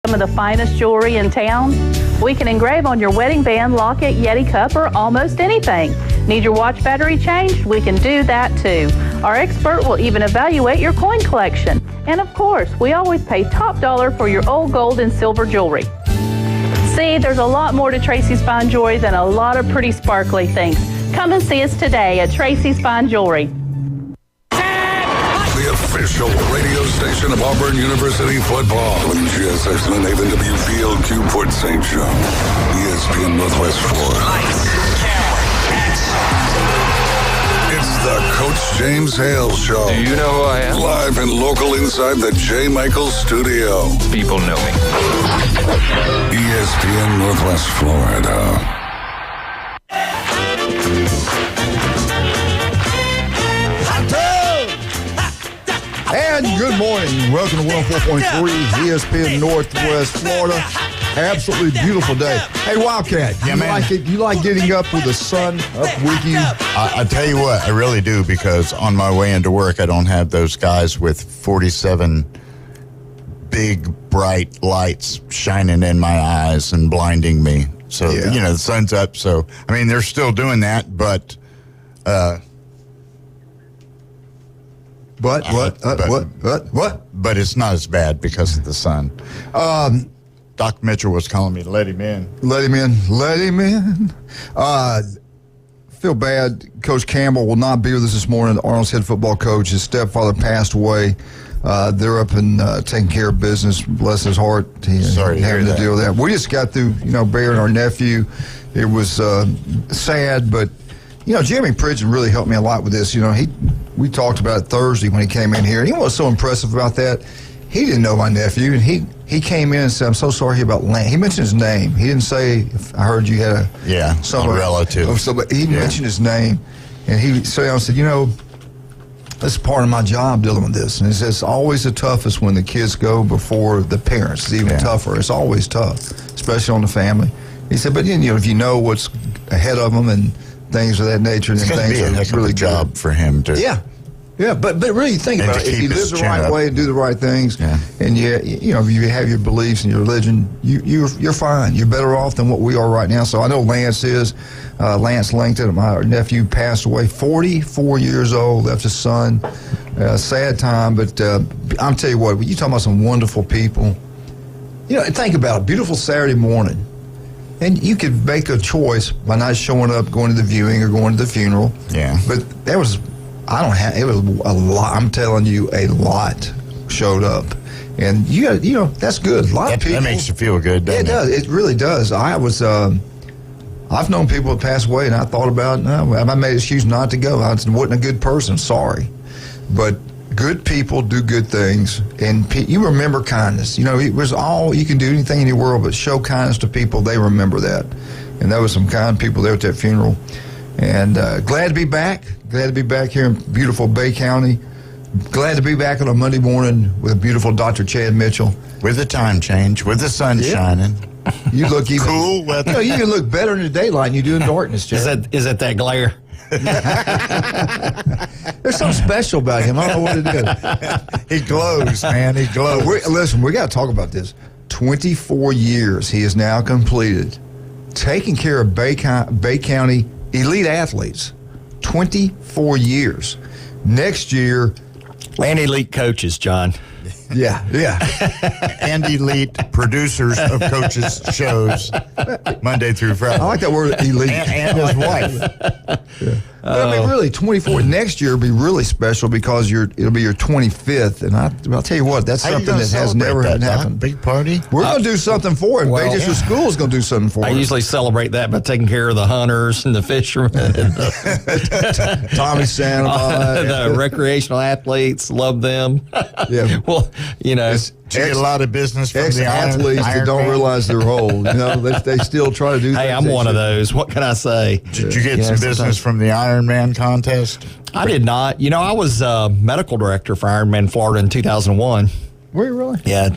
some of the finest jewelry in town? We can engrave on your wedding band, locket, Yeti cup, or almost anything. Need your watch battery changed? We can do that too. Our expert will even evaluate your coin collection. And of course, we always pay top dollar for your old gold and silver jewelry. See, there's a lot more to Tracy's Fine Jewelry than a lot of pretty sparkly things. Come and see us today at Tracy's Fine Jewelry. The official radio station of Auburn University football. WGSX and Nathan W. Field, Q-Port St. Joe. ESPN Northwest Florida. Lights, camera, action. It's the Coach James Hale Show. Do you know who I am? Live and local inside the J. Michaels studio. People know me. ESPN Northwest Florida. And good morning. Welcome to 104.3 ESPN Northwest Florida. Absolutely beautiful day. Hey, Wildcat, Yeah, man. like it? You like getting up with the sun up with you? I tell you what, I really do, because on my way into work, I don't have those guys with 47 big, bright lights shining in my eyes and blinding me. So, Yeah. you know, the sun's up. So, I mean, they're still doing that, but... What? But it's not as bad because of the sun. Doc Mitchell was calling me to let him in. Let him in. Feel bad. Coach Campbell will not be with us this morning. Arnold's head football coach. His stepfather passed away. They're up and taking care of business. Bless his heart. Sorry to hear having to that. deal with that. We just got through, burying our nephew. It was sad, but Jeremy Pridgeon really helped me a lot with this. We talked about it Thursday when he came in here, and he was so impressive about that. He didn't know my nephew, and he came in and said, "I'm so sorry about Lance." He mentioned his name. He didn't say, "I heard you had a relative." He mentioned his name, and I said, this is part of my job dealing with this. And it's always the toughest when the kids go before the parents. It's even tougher. It's always tough, especially on the family. He said, but if you know what's ahead of them and things of that nature, It's then going to things be a are heck of really a job for him to... Yeah, but really think And about to it. If you keep live his the chin right up. way and do the right things, and if you have your beliefs and your religion, you're fine. You're better off than what we are right now. So I know Lance is. Lance Langton, my nephew, passed away, 44 years old, left his son. Sad time, but I'm tell you what, you talking about some wonderful people. Think about it. Beautiful Saturday morning. And you could make a choice by not showing up, going to the viewing, or going to the funeral. Yeah. But it was a lot. I'm telling you, a lot showed up. And that's good. A lot of people. That makes you feel good, doesn't it? It does. It really does. I've known people that passed away, and I thought about, I made an excuse not to go. I wasn't a good person. Sorry. But good people do good things, and you remember kindness. It was you can do anything in the world, but show kindness to people. They remember that, and there was some kind people there at that funeral. And glad to be back. Glad to be back here in beautiful Bay County. Glad to be back on a Monday morning with beautiful Dr. Chad Mitchell. With the time change, with the sun shining. You look even Cool weather. you can look better in the daylight than you do in darkness, Chad. Is that glare? There's something special about him. I don't know what it is. He glows, man. He glows. Listen, we got to talk about this. 24 years he has now completed taking care of Bay County elite athletes. 24 years. Next year. And elite coaches, John. Yeah. And elite producers of coaches' shows Monday through Friday. I like that word, elite. And his wife. But really, 24 next year will be really special because it'll be your 25th, and I'll tell you what, that's How you something gonna that has celebrate never that, Doc? happened. Big party? We're going to do something for him. Well, Vegas School's going to do something for I him. usually celebrate that by taking care of the hunters and the fishermen and Tommy Sandoval. the recreational athletes. Love them. Yeah. Well, Did you get a lot of business from the ex-athletes that don't Man? realize they're old. They still try to do hey, things I'm they one of should. those. What can I say? Did you get some business sometimes. from the Iron Man contest? I did not. I was medical director for Ironman Florida in 2001. Were you really? Yeah.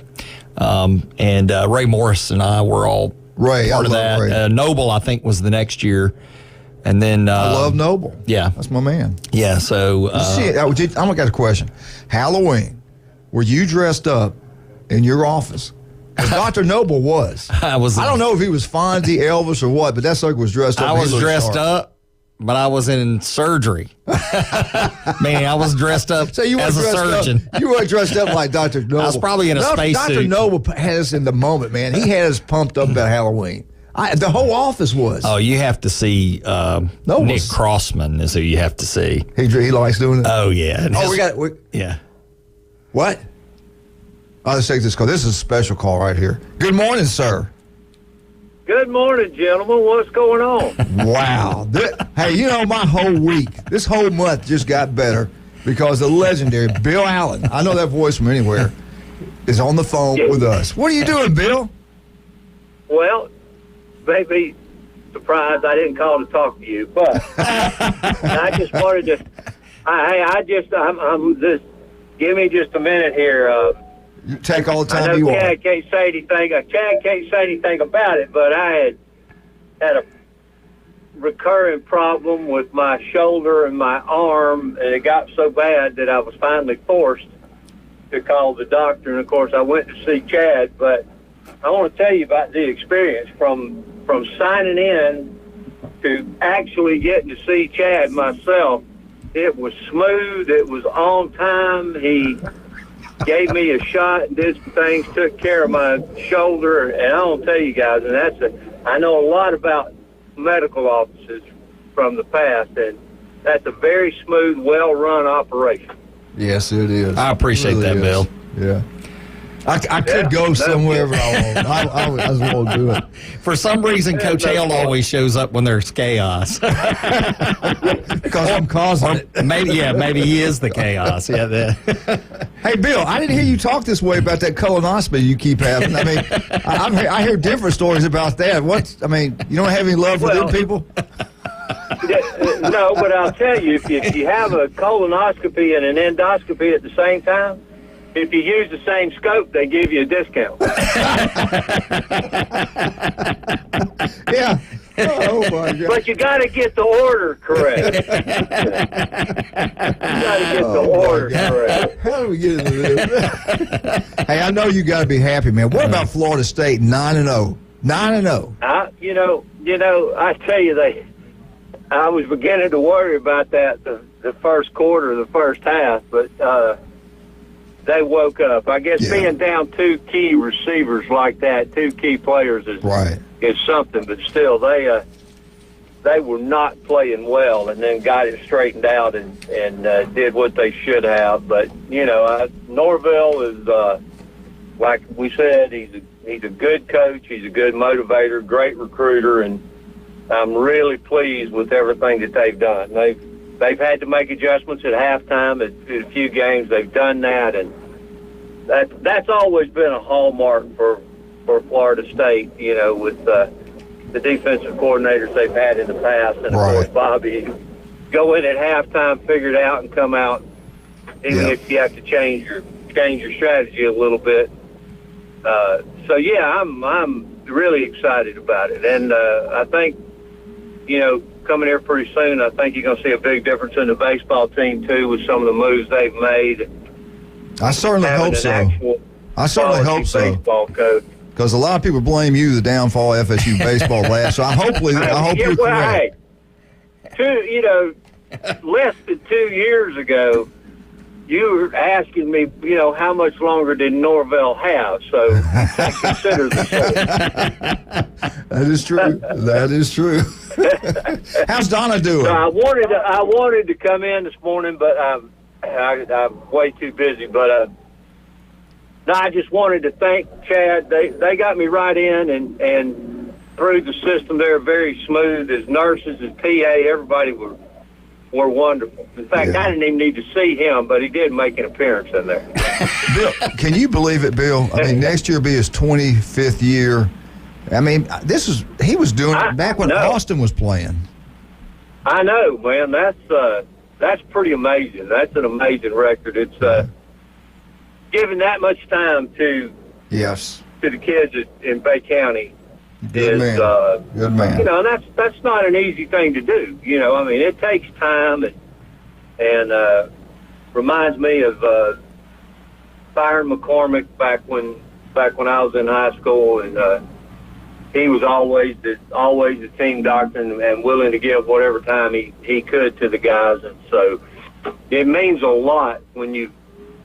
And Ray Morris and I were all Ray, part I of love that. Ray. Noble, I think, was the next year. And then I love Noble. Yeah. That's my man. Yeah, so I got a question. Halloween, were you dressed up in your office Dr. Noble was. I don't know if he was Fonzie, Elvis, or what, but that sucker was dressed up. I was He looked dressed sharp. up, but I was in surgery. Man, I was dressed up So you weren't as a dressed surgeon. up. You weren't dressed up like Dr. Noble. I was probably in a space Dr. suit. Noble had us in the moment, man. He had us pumped up about Halloween. The whole office was. Oh, you have to see Noble's- Nick Crossman is who you have to see. He likes doing it. Oh, yeah. And Oh, his- Yeah. What? Let's take this call. This is a special call right here. Good morning, sir. Good morning, gentlemen. What's going on? Wow. Hey, you know, my whole week, this whole month just got better because the legendary Bill Allen, I know that voice from anywhere, is on the phone with us. What are you doing, Bill? Well, maybe surprised I didn't call to talk to you, but I just wanted to. I'm just. Give me just a minute here. You take all the I time know you want. Chad can't say anything. Chad can't say anything about it, but I had a recurring problem with my shoulder and my arm, and it got so bad that I was finally forced to call the doctor. And of course, I went to see Chad. But I want to tell you about the experience from signing in to actually getting to see Chad myself. It was smooth. It was on time. He gave me a shot and did some things, took care of my shoulder. And I want to tell you guys, and I know a lot about medical offices from the past, and that's a very smooth, well-run operation. Yes, it is. I appreciate It really that, Bill. Yeah. I could go somewhere if I want. I just want to do it. For some reason, Coach Hale always shows up when there's chaos. Because I'm causing it. Maybe he is the chaos. Yeah. Hey, Bill, I didn't hear you talk this way about that colonoscopy you keep having. I mean, I hear different stories about that. You don't have any love for them people? No, but I'll tell you, if you have a colonoscopy and an endoscopy at the same time, if you use the same scope, they give you a discount. Yeah. Oh, my God. But you got to get the order correct. You got to get the order correct. How do we get into this? Hey, I know you got to be happy, man. What about Florida State 9-0? 9-0. You know, I tell you, I was beginning to worry about that the first quarter, the first half, but they woke up. I guess being down two key receivers like that, two key players is something, but still they were not playing well, and then got it straightened out and did what they should have. But Norvell is like we said, he's a good coach, he's a good motivator, great recruiter, and I'm really pleased with everything that they've done. They've had to make adjustments at halftime at a few games. They've done that, and that's always been a hallmark for Florida State, you know, with the defensive coordinators they've had in the past. And, of course, Bobby, go in at halftime, figure it out, and come out, even if you have to change your strategy a little bit. So, I'm really excited about it. And I think, you know, coming here pretty soon, I think you're going to see a big difference in the baseball team, too, with some of the moves they've made. I certainly hope so. Baseball coach. Because a lot of people blame you the downfall of FSU baseball last. So I hope you're correct. Less than 2 years ago, you were asking me, you know, how much longer did Norvell have? So I consider the same. That is true. That is true. How's Donna doing? So I wanted to come in this morning, but I'm way too busy. But no, I just wanted to thank Chad. They got me right in and through the system. They're very smooth. His nurses, his PA, everybody were wonderful. In fact, I didn't even need to see him, but he did make an appearance in there. Bill, can you believe it, Bill? I mean, next year will be his 25th year. I mean, he was doing it back when Austin was playing. I know, man. That's pretty amazing. That's an amazing record. It's giving that much time to the kids in Bay County. Good man. You know, that's not an easy thing to do. You know, I mean, it takes time and reminds me of Byron McCormick back when back when I was in high school, and he was always the team doctor and willing to give whatever time he could to the guys. And so it means a lot when you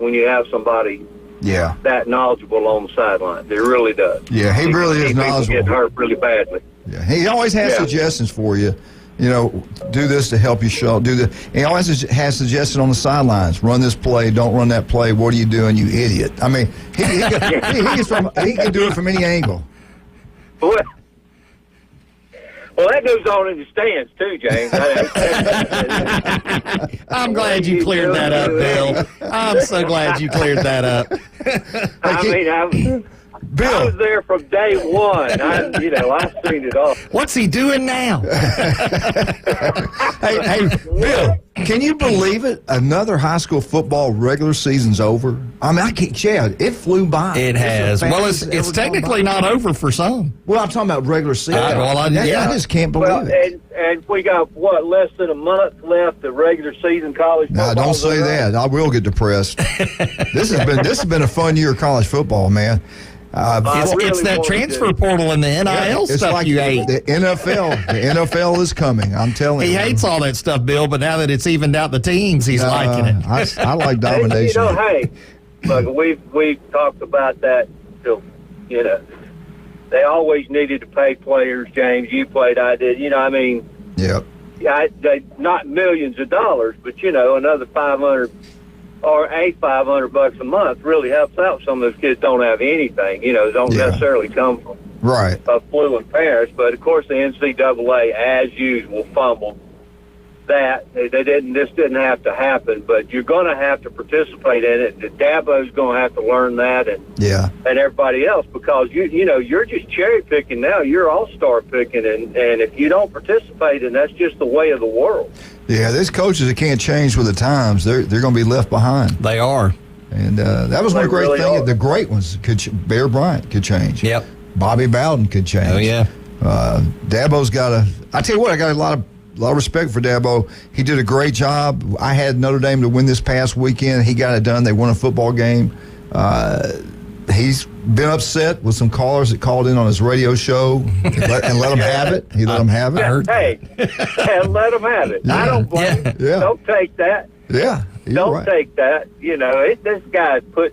have somebody that knowledgeable on the sidelines. It really does. Yeah, he really is knowledgeable. People get hurt really badly. Yeah, he always has suggestions for you. You know, do this to help you show. Do the. He always has suggestions on the sidelines. Run this play. Don't run that play. What are you doing, you idiot? I mean, he can do it from any angle. Well, that goes on in the stands too, James. I'm glad you cleared that up, Bill. I'm so glad you cleared that up. Bill. I was there from day one. I've seen it all. What's he doing now? hey, Bill, can you believe it? Another high school football regular season's over. I mean, I can't. Chad, it flew by. It has. Well, it's technically not over for some. Well, I'm talking about regular season. I just can't believe it. And we got less than a month left of regular season college football. No, don't say that. I will get depressed. This has been a fun year of college football, man. It's that transfer portal and the NIL stuff like you hate. The NFL. The NFL is coming. I'm telling you. He hates all that stuff, Bill, but now that it's evened out the teams, he's liking it. I like domination. Look, we've talked about that. They always needed to pay players. James, you played, I did. Yep. They not millions of dollars, but another $500 or $500 a month really helps out. Some of those kids don't have anything, don't necessarily come from affluent parents. But of course, the NCAA, as usual, fumbled that. This didn't have to happen, but you're going to have to participate in it. Dabo's going to have to learn that, and everybody else, because you're just cherry picking now. You're all-star picking, and if you don't participate, and that's just the way of the world. Yeah, there's coaches that can't change with the times. They're going to be left behind. They are. And that was one great thing. The great ones Bear Bryant could change. Yep. Bobby Bowden could change. Oh yeah. Dabo's got I tell you what, I got a lot of respect for Dabo. He did a great job. I had Notre Dame to win this past weekend. He got it done. They won a football game. He's been upset with some callers that called in on his radio show and let him have it. He let them have it. Hey, and let them have it. I don't blame him. Yeah. Don't take that. Yeah. Don't take that. This guy put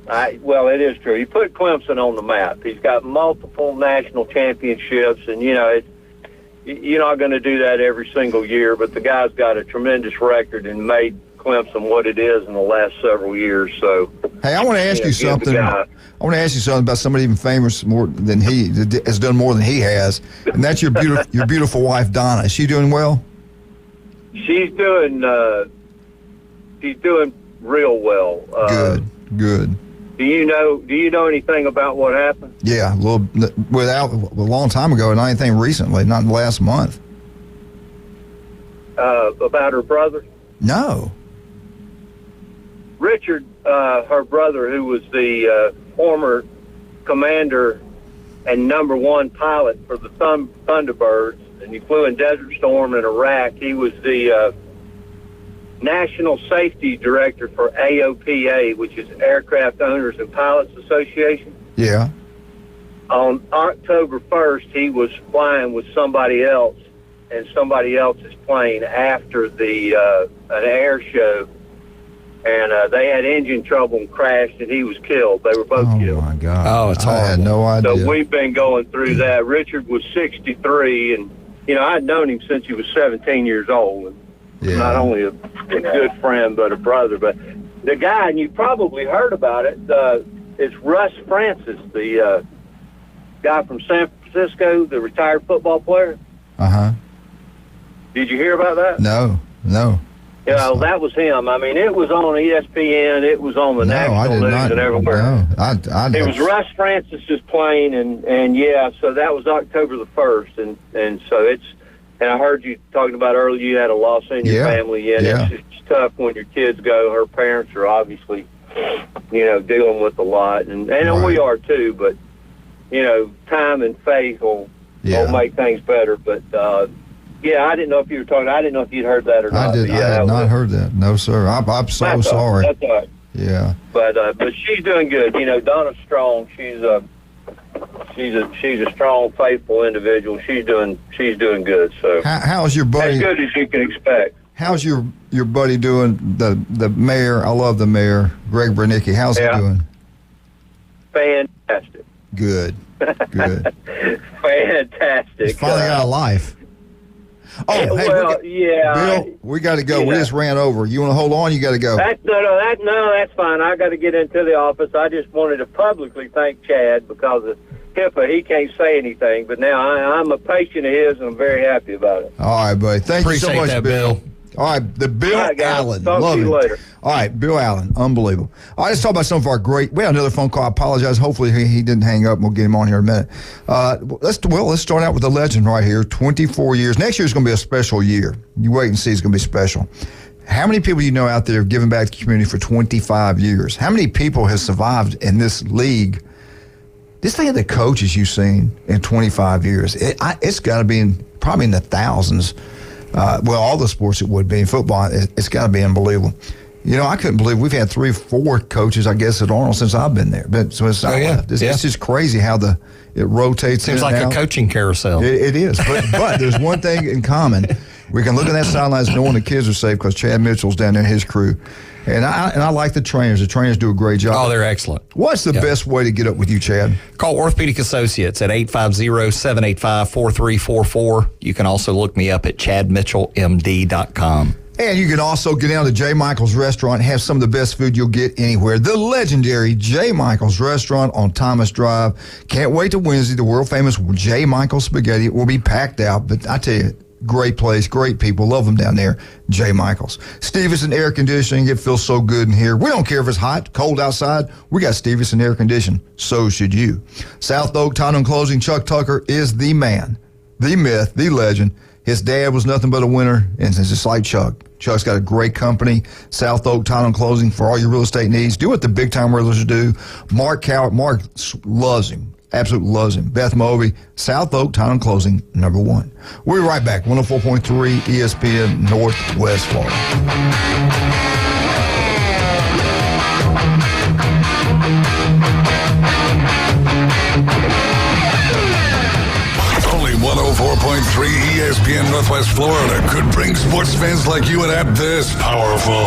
it is true. He put Clemson on the map. He's got multiple national championships, and, you're not going to do that every single year, but the guy's got a tremendous record and made Clemson what it is in the last several years. So, hey, I want to ask you something. I want to ask you something about somebody even famous more than he has done more than he has, and that's your beautiful wife Donna. Is she doing well? She's doing real well. Good. Do you know anything about what happened? Yeah, a long time ago, not anything recently, not in the last month. About her brother? No. Richard, her brother, who was the former commander and number one pilot for the Thunderbirds, and he flew in Desert Storm in Iraq. He was the National Safety Director for AOPA, which is Aircraft Owners and Pilots Association. Yeah. On October 1st, he was flying with somebody else and somebody else's plane after an air show, and they had engine trouble and crashed, and he was killed. They were both killed. Oh, my God. Oh, it's horrible. I had no idea. So we've been going through that. Richard was 63, and, I'd known him since he was 17 years old. And not only a good friend, but a brother. But the guy, and you probably heard about it, is Russ Francis, the guy from San Francisco, the retired football player. Uh-huh. Did you hear about that? No. That was him. I mean, it was on ESPN. It was on the national news and everywhere. No, it was Russ Francis's plane, and so that was October the 1st, and so it's. And I heard you talking about earlier, you had a loss in your family. It's tough when your kids go. Her parents are obviously, dealing with a lot, and we are too. But time and faith will make things better. But I didn't know if you were talking. I didn't know if you'd heard that or not. I had not heard that. No, sir. I'm so sorry. That's all right. Yeah. But she's doing good. You know, Donna's strong. She's a strong, faithful individual. She's doing good. So how's your buddy? As good as you can expect. How's your buddy doing? The mayor. I love the mayor, Greg Bernicki. How's he doing? Fantastic. Good. Fantastic. He's finally got a life. Oh, hey, well, Bill, we got to go. We just ran over. You want to hold on? You got to go. That's fine. I got to get into the office. I just wanted to publicly thank Chad because of HIPAA. He can't say anything, but now I'm a patient of his, and I'm very happy about it. All right, buddy. Thank you so much, Bill. All right, the Bill Allen. Talk Love to you it. later. All right, Bill Allen. Unbelievable. All right, let's talk about some of our great. We had another phone call. I apologize. Hopefully he didn't hang up. We'll get him on here in a minute. Let's start out with the legend right here. 24 years. Next year is going to be a special year. You wait and see. It's going to be special. How many people you know out there have given back to the community for 25 years? How many people have survived in this league? Just think of the coaches you've seen in 25 years. It's got to be probably in the thousands. All the sports it would be. In football, it's got to be unbelievable. You know, I couldn't believe we've had 3-4 coaches, I guess, at Arnold since I've been there. But since I left, it's just crazy how it rotates. Seems like a coaching carousel. It is. But there's one thing in common. We can look at that sidelines knowing the kids are safe because Chad Mitchell's down there and his crew. And I like the trainers. The trainers do a great job. Oh, they're excellent. What's the best way to get up with you, Chad? Call Orthopedic Associates at 850-785-4344. You can also look me up at chadmitchellmd.com. And you can also get down to J. Michael's Restaurant and have some of the best food you'll get anywhere. The legendary J. Michael's Restaurant on Thomas Drive. Can't wait till Wednesday. The world-famous J. Michael's Spaghetti will be packed out. But I tell you, great place, great people. Love them down there, J. Michael's. Stevenson Air Conditioning. It feels so good in here. We don't care if it's hot, cold outside. We got Stevenson Air Conditioning. So should you. South Oak Title and Closing. Chuck Tucker is the man, the myth, the legend. His dad was nothing but a winner, and it's just like Chuck. Chuck's got a great company, South Oak Title and Closing, for all your real estate needs. Do what the big-time realtors do. Mark Cowart, Mark loves him, absolutely loves him. Beth Moby, South Oak Title and Closing, #1. We'll be right back, 104.3 ESPN Northwest Florida. Only 104.3 ESPN Northwest Florida could bring sports fans like you an app this powerful.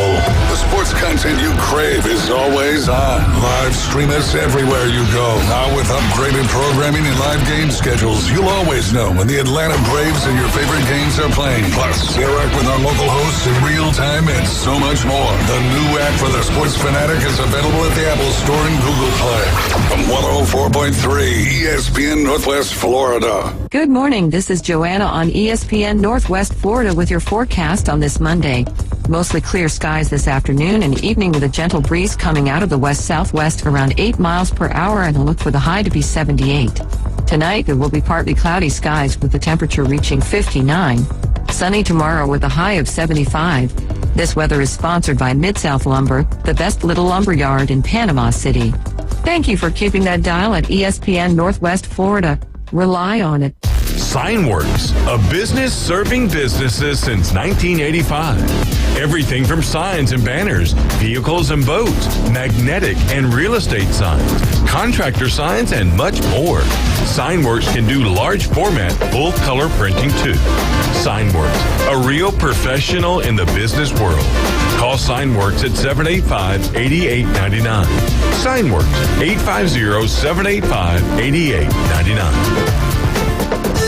The sports content you crave is always on. Live stream us everywhere you go. Now with upgraded programming and live game schedules, you'll always know when the Atlanta Braves and your favorite games are playing. Plus, interact with our local hosts in real time and so much more. The new app for the sports fanatic is available at the Apple Store and Google Play. From 104.3 ESPN Northwest Florida. Good morning. This is Joanna on ESPN Northwest Florida with your forecast on this Monday. Mostly clear skies this afternoon and evening with a gentle breeze coming out of the west-southwest around 8 miles per hour and a look for the high to be 78. Tonight, there will be partly cloudy skies with the temperature reaching 59. Sunny tomorrow with a high of 75. This weather is sponsored by Mid-South Lumber, the best little lumber yard in Panama City. Thank you for keeping that dial at ESPN Northwest Florida. Rely on it. Signworks, a business serving businesses since 1985. Everything from signs and banners, vehicles and boats, magnetic and real estate signs, contractor signs, and much more. Signworks can do large format, full color printing too. Signworks, a real professional in the business world. Call Signworks at 785-8899. Signworks, 850-785-8899.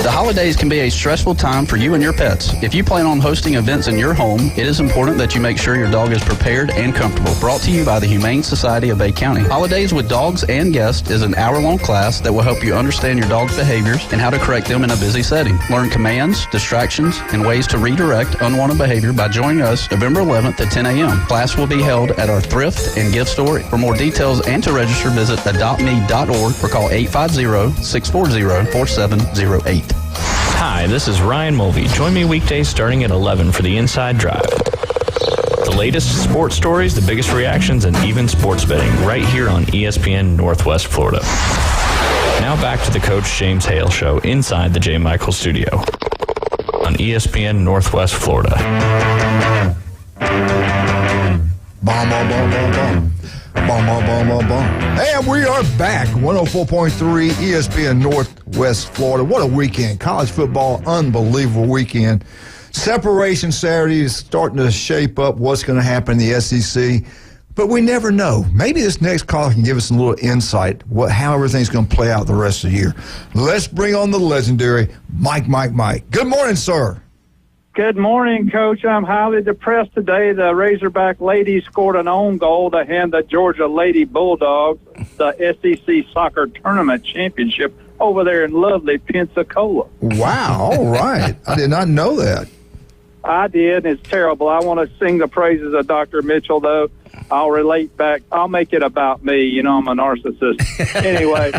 The holidays can be a stressful time for you and your pets. If you plan on hosting events in your home, it is important that you make sure your dog is prepared and comfortable. Brought to you by the Humane Society of Bay County. Holidays with Dogs and Guests is an hour-long class that will help you understand your dog's behaviors and how to correct them in a busy setting. Learn commands, distractions, and ways to redirect unwanted behavior by joining us November 11th at 10 a.m. Class will be held at our thrift and gift store. For more details and to register, visit adoptme.org or call 850-640-4708. Hi, this is Ryan Mulvey. Join me weekdays starting at 11 for the Inside Drive. The latest sports stories, the biggest reactions, and even sports betting right here on ESPN Northwest Florida. Now back to the Coach James Hale Show inside the J. Michael Studio on ESPN Northwest Florida. Bum, bum, bum, bum, bum. Bum, bum, bum, bum, bum. And we are back. 104.3 ESPN Northwest Florida. What a weekend. College football, unbelievable weekend. Separation Saturday is starting to shape up what's going to happen in the SEC. But we never know. Maybe this next call can give us a little insight how everything's going to play out the rest of the year. Let's bring on the legendary Mike. Good morning, sir. Good morning, Coach. I'm highly depressed today. The Razorback ladies scored an own goal to hand the Georgia Lady Bulldogs the SEC Soccer Tournament Championship over there in lovely Pensacola. Wow, all right. I did not know that. I did. It's terrible. I want to sing the praises of Dr. Mitchell, though. I'll relate back. I'll make it about me. You know, I'm a narcissist. Anyway,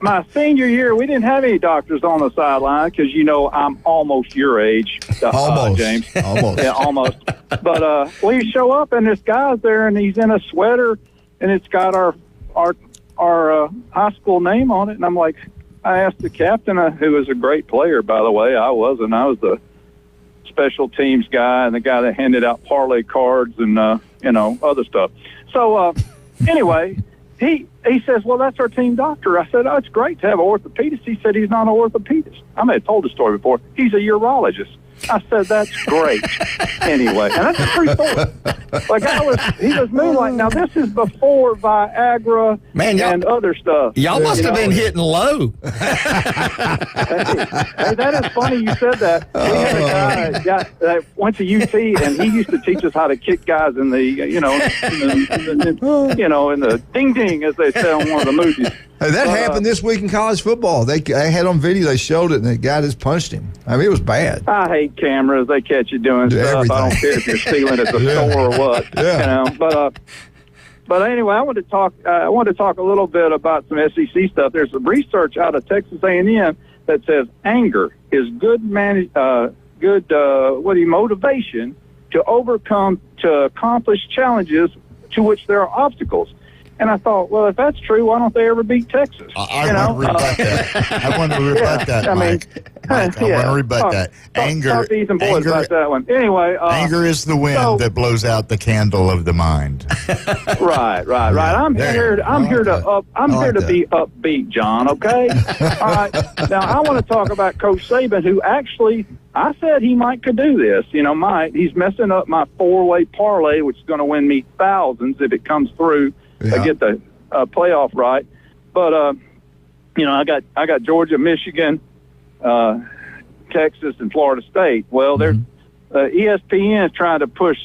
my senior year, we didn't have any doctors on the sideline because, you know, I'm almost your age, James. Almost. Yeah, almost. But we show up, and this guy's there, and he's in a sweater, and it's got our high school name on it. And I'm like, I asked the captain, who was a great player, by the way. I was the special teams guy and the guy that handed out parlay cards and other stuff. So anyway, he says, well, that's our team doctor. I said, oh, it's great to have an orthopedist. He said he's not an orthopedist. I may have told the story before. He's a urologist. I said, that's great. Anyway, and that's a true story. Like he was moonlighting. Now this is before Viagra and other stuff. Y'all must have been hitting low. Hey, that is funny you said that. We had a guy that went to UT, and he used to teach us how to kick guys in the, in the ding ding, as they say on one of the movies. Hey, that happened this week in college football. They had on video, they showed it, and the guy just punched him. I mean, it was bad. I hate cameras. They catch you doing stuff. Everything. I don't care if you're stealing at the store or what. Yeah. But anyway, I wanted to talk a little bit about some SEC stuff. There's some research out of Texas A&M that says anger is good motivation to accomplish challenges to which there are obstacles. And I thought, well, if that's true, why don't they ever beat Texas? I want to rebut that. I want to rebut that, Mike. I want to rebut that. Talk to Ethan Boyd about that one. Anyway. Anger is the wind that blows out the candle of the mind. Right. I'm here to be upbeat, John, okay? All right. Now, I want to talk about Coach Saban, who actually, I said he could do this. He's messing up my four-way parlay, which is going to win me thousands if it comes through. I get the playoff right, but I got Georgia, Michigan, Texas, and Florida State. Well, ESPN is trying to push,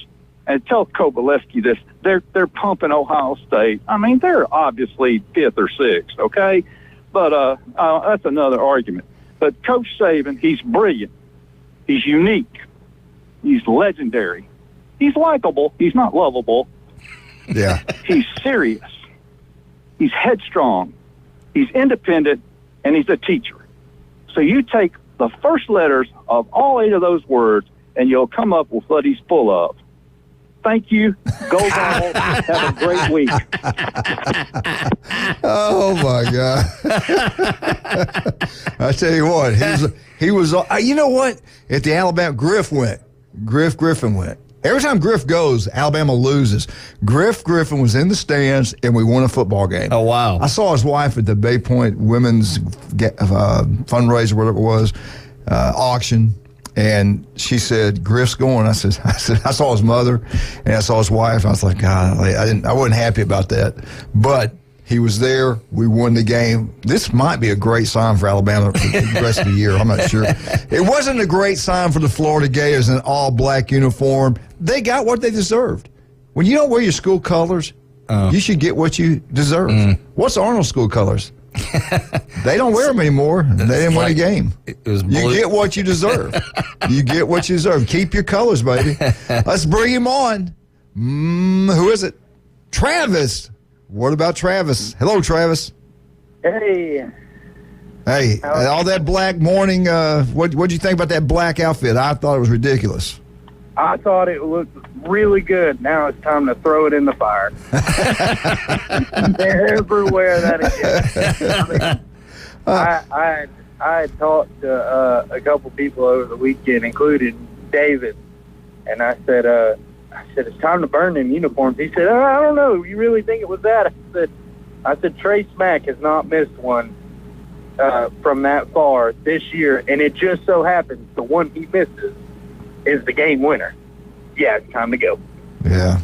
and tell Kovalevsky this. They're pumping Ohio State. I mean, they're obviously 5th or 6th, okay, but that's another argument. But Coach Saban, he's brilliant, he's unique, he's legendary, he's likable, he's not lovable. Yeah. He's serious. He's headstrong. He's independent, and he's a teacher. So you take the first letters of all 8 of those words, and you'll come up with what he's full of. Thank you. Go Vols. Have a great week. Oh, my God. I tell you what, he was you know what? At the Alabama, Griffin went. Every time Griff goes, Alabama loses. Griffin was in the stands, and we won a football game. Oh, wow. I saw his wife at the Bay Point Women's fundraiser, whatever it was, auction, and she said, Griff's going. I said, I saw his mother, and I saw his wife. I was like, God, I wasn't happy about that. But he was there. We won the game. This might be a great sign for Alabama for the rest of the year. I'm not sure. It wasn't a great sign for the Florida Gators in an all-black uniform. They got what they deserved. When you don't wear your school colors, you should get what you deserve. What's Arnold's school colors? They don't wear them anymore. They didn't win a game. You get what you deserve. You get what you deserve. Keep your colors, baby. Let's bring him on. Who is it? Travis. What about Travis? Hello, Travis. Hey. Hey, all that black morning, what'd you think about that black outfit? I thought it was ridiculous. I thought it looked really good. Now it's time to throw it in the fire. They're everywhere that it is. I had talked to a couple people over the weekend, including David, and I said, I said, it's time to burn them uniforms. He said, I don't know. You really think it was that? I said, Trey Smack has not missed one from that far this year, and it just so happens the one he misses is the game winner. Yeah, it's time to go. Yeah.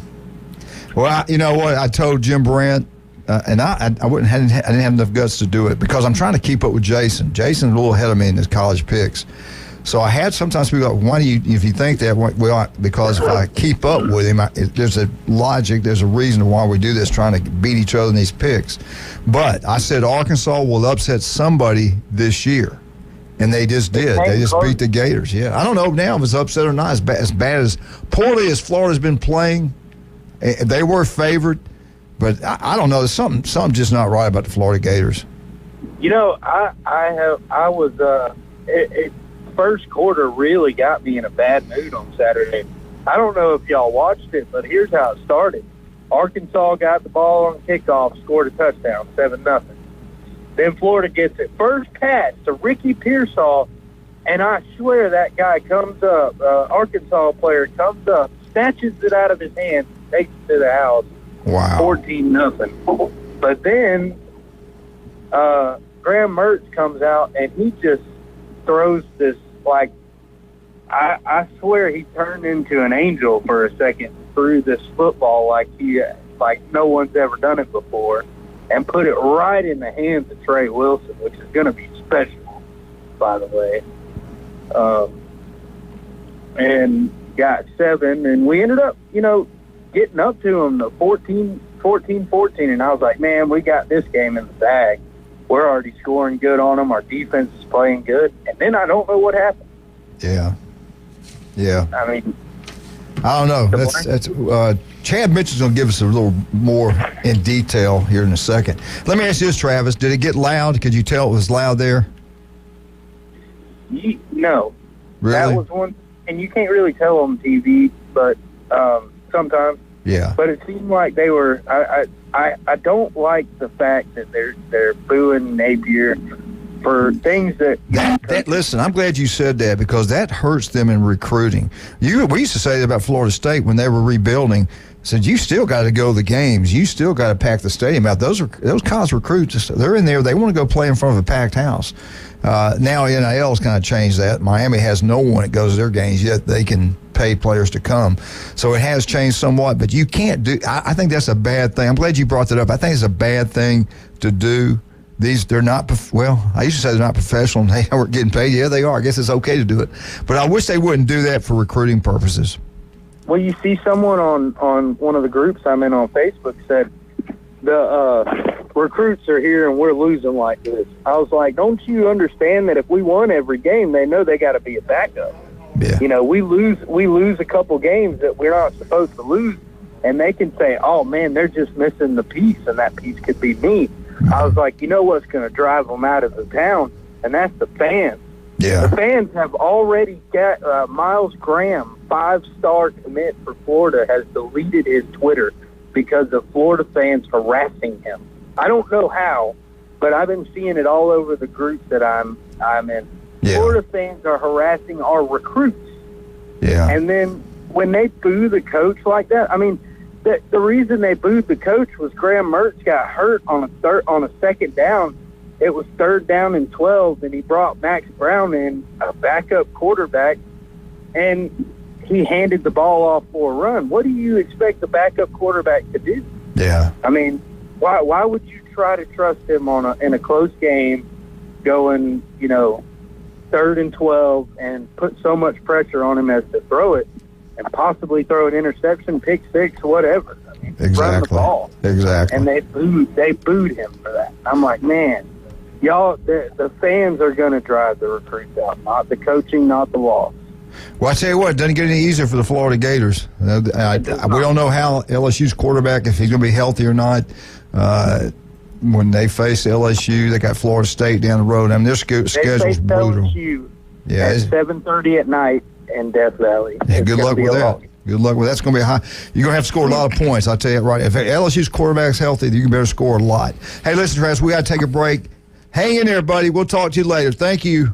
Well, you know what? I told Jim Brandt, and I didn't have enough guts to do it because I'm trying to keep up with Jason. Jason's a little ahead of me in his college picks. So I had sometimes people go, why do you, if you think that, well, because if I keep up with him, there's a logic, there's a reason why we do this, trying to beat each other in these picks. But I said Arkansas will upset somebody this year. And they just did. They just beat the Gators. Yeah. I don't know now if it's upset or not. As bad as poorly as Florida's been playing, they were favored. But I don't know. There's something just not right about the Florida Gators. You know, first quarter really got me in a bad mood on Saturday. I don't know if y'all watched it, but here's how it started. Arkansas got the ball on kickoff, scored a touchdown, 7-0. Then Florida gets it. First pass to Ricky Pearsall, and I swear that guy comes up, Arkansas player comes up, snatches it out of his hand, takes it to the house. Wow. 14-0. But then Graham Mertz comes out, and he just throws this, like, I swear he turned into an angel for a second, threw this football like no one's ever done it before, and put it right in the hands of Trey Wilson, which is going to be special, by the way. And got 7, and we ended up, getting up to him, the 14-14, and I was like, man, we got this game in the bag. We're already scoring good on them. Our defense is playing good. And then I don't know what happened. Yeah. Yeah. I mean, I don't know. That's Chad Mitchell's going to give us a little more in detail here in a second. Let me ask you this, Travis. Did it get loud? Could you tell it was loud there? No. Really? That was one, and you can't really tell on TV, but sometimes. Yeah. But it seemed like they were. I don't like the fact that they're booing Napier for things that listen, I'm glad you said that because that hurts them in recruiting. We used to say that about Florida State when they were rebuilding. Said you still got to go to the games. You still got to pack the stadium out. Those college recruits, they're in there. They want to go play in front of a packed house. Now NIL's kind of changed that. Miami has no one that goes to their games yet. They can pay players to come. So it has changed somewhat, but you can't do. I think that's a bad thing. I'm glad you brought that up. I think it's a bad thing to do. They're not, I used to say they're not professional and they aren't getting paid. Yeah, they are. I guess it's okay to do it. But I wish they wouldn't do that for recruiting purposes. Well, you see someone on one of the groups I'm in on Facebook said, the recruits are here and we're losing like this. I was like, don't you understand that if we won every game, they know they got to be a backup. Yeah. We lose a couple games that we're not supposed to lose, and they can say, oh, man, they're just missing the piece, and that piece could be me. I was like, you know what's going to drive them out of the town, and that's the fans. Yeah. The fans have already got Miles Graham, 5-star commit for Florida, has deleted his Twitter because of Florida fans harassing him. I don't know how, but I've been seeing it all over the groups that I'm in. Yeah. Florida fans are harassing our recruits. Yeah. And then when they boo the coach like that, I mean, the reason they booed the coach was Graham Mertz got hurt on a second down. It was 3rd down and 12, and he brought Max Brown in, a backup quarterback, and he handed the ball off for a run. What do you expect the backup quarterback to do? Yeah. I mean, why would you try to trust him in a close game going, 3rd and 12 and put so much pressure on him as to throw it and possibly throw an interception, pick six, whatever. I mean, run the ball. Exactly. And they booed him for that. I'm like, man, y'all, the fans are going to drive the recruits out, not the coaching, not the loss. Well, I tell you what, it doesn't get any easier for the Florida Gators. We don't know how LSU's quarterback, if he's going to be healthy or not. When they face LSU, they got Florida State down the road. I mean, their schedule's brutal. LSU at 7:30 at night in Death Valley. Yeah, good luck with that. Good luck with that. That's going to be high. You're going to have to score a lot of points, I'll tell you right. If LSU's quarterback's healthy, you better score a lot. Hey, listen, Travis, we got to take a break. Hang in there, buddy. We'll talk to you later. Thank you.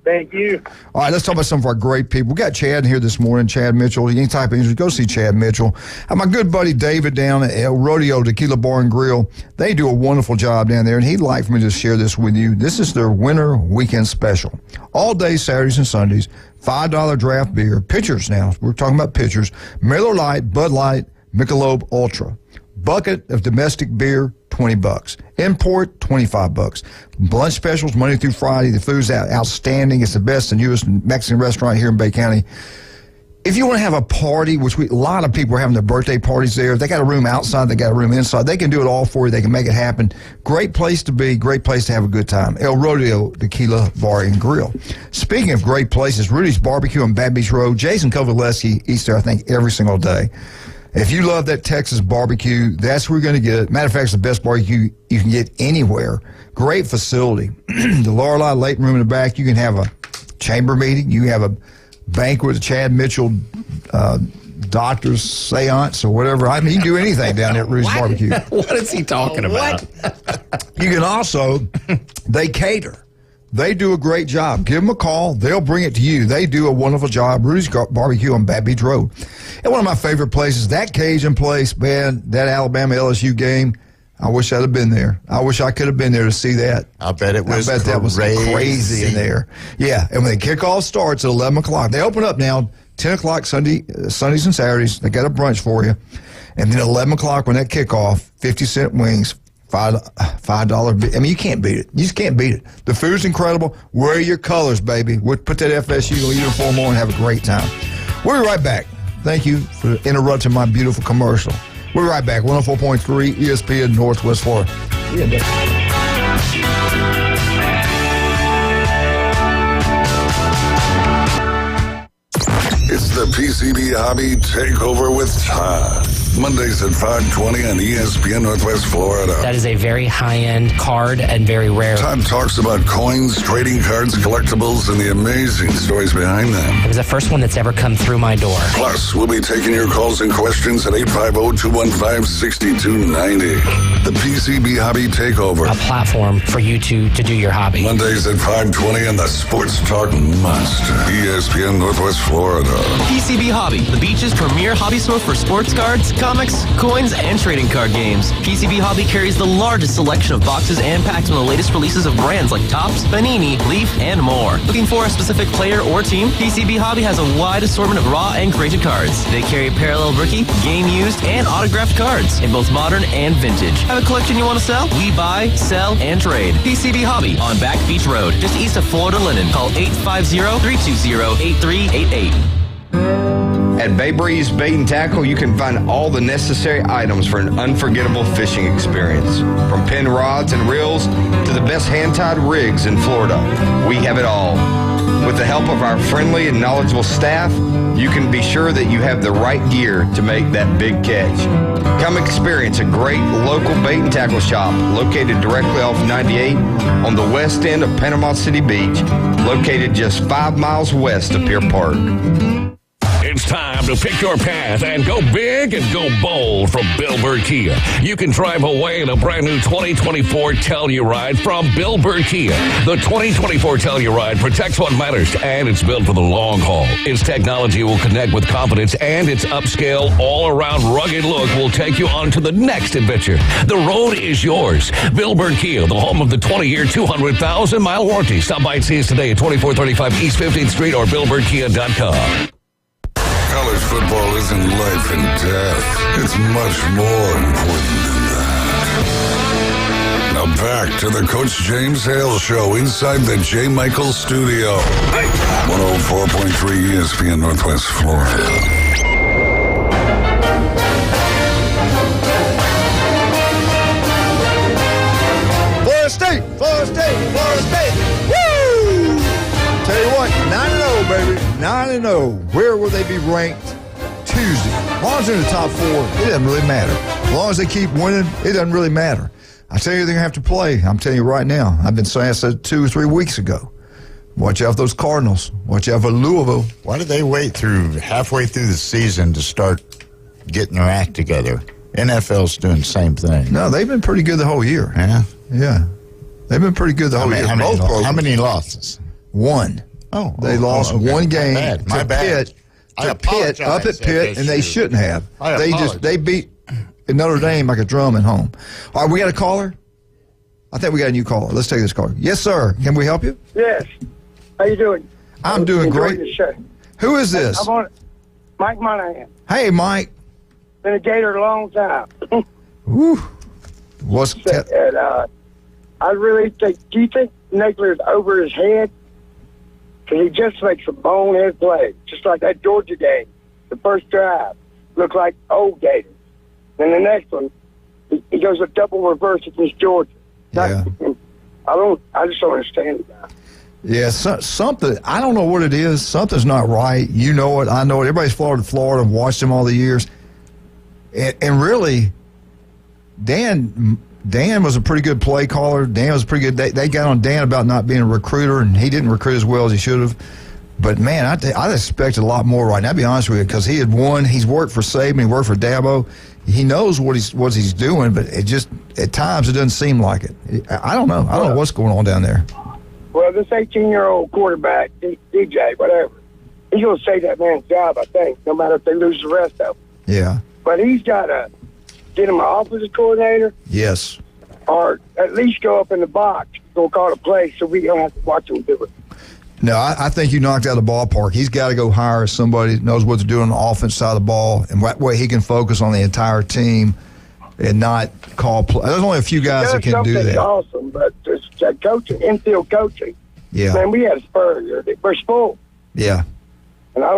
Thank you. All right, let's talk about some of our great people. We got Chad here this morning, Chad Mitchell. Any type of injury, go see Chad Mitchell. And my good buddy David down at El Rodeo Tequila Bar and Grill. They do a wonderful job down there, and he'd like for me to share this with you. This is their winter weekend special. All day, Saturdays and Sundays, $5 draft beer. Pitchers now. We're talking about pitchers. Miller Lite, Bud Light, Michelob Ultra. Bucket of domestic beer, $20. Import, $25. Lunch specials Monday through Friday. The food's outstanding. It's the best and newest Mexican restaurant here in Bay County. If you want to have a party, which a lot of people are having their birthday parties there. They got a room outside. They got a room inside. They can do it all for you. They can make it happen. Great place to be. Great place to have a good time. El Rodeo Tequila Bar and Grill. Speaking of great places, Rudy's Barbecue on Bad Beach Road. Jason Kovaleski eats there, I think, every single day. If you love that Texas barbecue, that's where you're going to get it. Matter of fact, it's the best barbecue you can get anywhere. Great facility. The Lorelei Leighton room in the back. You can have a chamber meeting. You can have a banquet with Chad Mitchell, doctor's seance or whatever. I mean, you can do anything down there at Rudy's Barbecue. What is he talking about? You can also, they cater. They do a great job. Give them a call. They'll bring it to you. They do a wonderful job. Rudy's Barbecue on Bad Beach Road. And one of my favorite places, that Cajun place, man, that Alabama LSU game, I wish I'd have been there. I wish I could have been there to see that. I bet it was that was crazy in there. Yeah, and when the kickoff starts at 11 o'clock, they open up now 10 o'clock Sundays and Saturdays. They got a brunch for you. And then 11 o'clock when that kickoff, 50-cent wings, $5. I mean, you can't beat it. You just can't beat it. The food's incredible. Wear your colors, baby. We'll put that FSU uniform on and have a great time. We'll be right back. Thank you for interrupting my beautiful commercial. We'll be right back. 104.3 ESPN Northwest Florida. It's the PCB Hobby Takeover with Todd. Mondays at 5:20 on ESPN Northwest Florida. That is a very high-end card and very rare. Todd talks about coins, trading cards, collectibles, and the amazing stories behind them. It was the first one that's ever come through my door. Plus, we'll be taking your calls and questions at 850-215-6290. The PCB Hobby Takeover. A platform for you to do your hobby. Mondays at 5:20 on the Sports Talk Must. ESPN Northwest Florida. PCB Hobby, the beach's premier hobby store for sports cards, comics, coins, and trading card games. PCB Hobby carries the largest selection of boxes and packs from the latest releases of brands like Topps, Panini, Leaf, and more. Looking for a specific player or team? PCB Hobby has a wide assortment of raw and graded cards. They carry parallel rookie, game used, and autographed cards in both modern and vintage. Have a collection you want to sell? We buy, sell, and trade. PCB Hobby on Back Beach Road, just east of Florida Linden. Call 850-320-8388. At Bay Breeze Bait and Tackle, you can find all the necessary items for an unforgettable fishing experience. From pin rods and reels to the best hand-tied rigs in Florida, we have it all. With the help of our friendly and knowledgeable staff, you can be sure that you have the right gear to make that big catch. Come experience a great local bait and tackle shop located directly off 98 on the west end of Panama City Beach, located just 5 miles west of Pier Park. It's time to pick your path and go big and go bold from Bill Bird Kia. You can drive away in a brand new 2024 Telluride from Bill Bird Kia. The 2024 Telluride protects what matters, and it's built for the long haul. Its technology will connect with confidence, and its upscale, all-around rugged look will take you on to the next adventure. The road is yours. Bill Bird Kia, the home of the 20-year, 200,000-mile warranty. Stop by and see us today at 2435 East 15th Street or BillBirdKia.com. College football isn't life and death. It's much more important than that. Now back to the Coach James Hale Show inside the J. Michael Studio. 104.3 ESPN Northwest Florida. Florida State, Florida State, Florida State. Woo! Tell you what, 9-0, baby. 9-0. Where will they be ranked Tuesday? As long as they're in the top 4, it doesn't really matter. As long as they keep winning, it doesn't really matter. I tell you, they're going to have to play. I'm telling you right now. I've been saying that 2 or 3 weeks ago. Watch out for those Cardinals. Watch out for Louisville. Why did they wait halfway through the season to start getting their act together? NFL's doing the same thing. No, they've been pretty good the whole year. Yeah? Yeah. They've been pretty good the whole year. How many losses? 1. They lost okay. one game My to bad. Pitt. I To Pitt, up at apologize, Pitt, and they FSU. shouldn't have. I They beat Notre Dame like a drum at home. All right, we got a caller? I think we got a new caller. Let's take this caller. Yes, sir. Can we help you? Yes. How you doing? I'm doing Enjoying great. the show. Who is this? I'm on Mike Monahan. Hey, Mike. Been a Gator a long time. Woo. What's And, I really think, do you think Nagler's over his head? Because he just makes a bonehead play. Just like that Georgia game. The first drive looked like old Gators. Then the next one, he goes a double reverse against Georgia. Yeah. I just don't understand that. Yeah, something, I don't know what it is. Something's not right. You know it. I know it. Everybody's Florida, watched him all the years. And really, Dan was a pretty good play caller. Dan was pretty good. They got on Dan about not being a recruiter, and he didn't recruit as well as he should have. But, man, I expected a lot more right now, to be honest with you, because he had won. He's worked for Saban. He worked for Dabo. He knows what he's doing, but it just, at times, it doesn't seem like it. I don't know. I don't know what's going on down there. Well, this 18-year-old quarterback, DJ, whatever, he's going to save that man's job, I think, no matter if they lose the rest of them. Yeah. But he's got to get him an offensive coordinator Yes. or at least go up in the box, go call a play so we don't have to watch him do it. No, I think you knocked out the ballpark. He's got to go hire somebody that knows what to do on the offense side of the ball, and that way he can focus on the entire team and not call play. There's only a few guys that can do that. Awesome, but just coaching, infield coaching. Yeah. Man, we had a Spurrier. We're full. Yeah. And I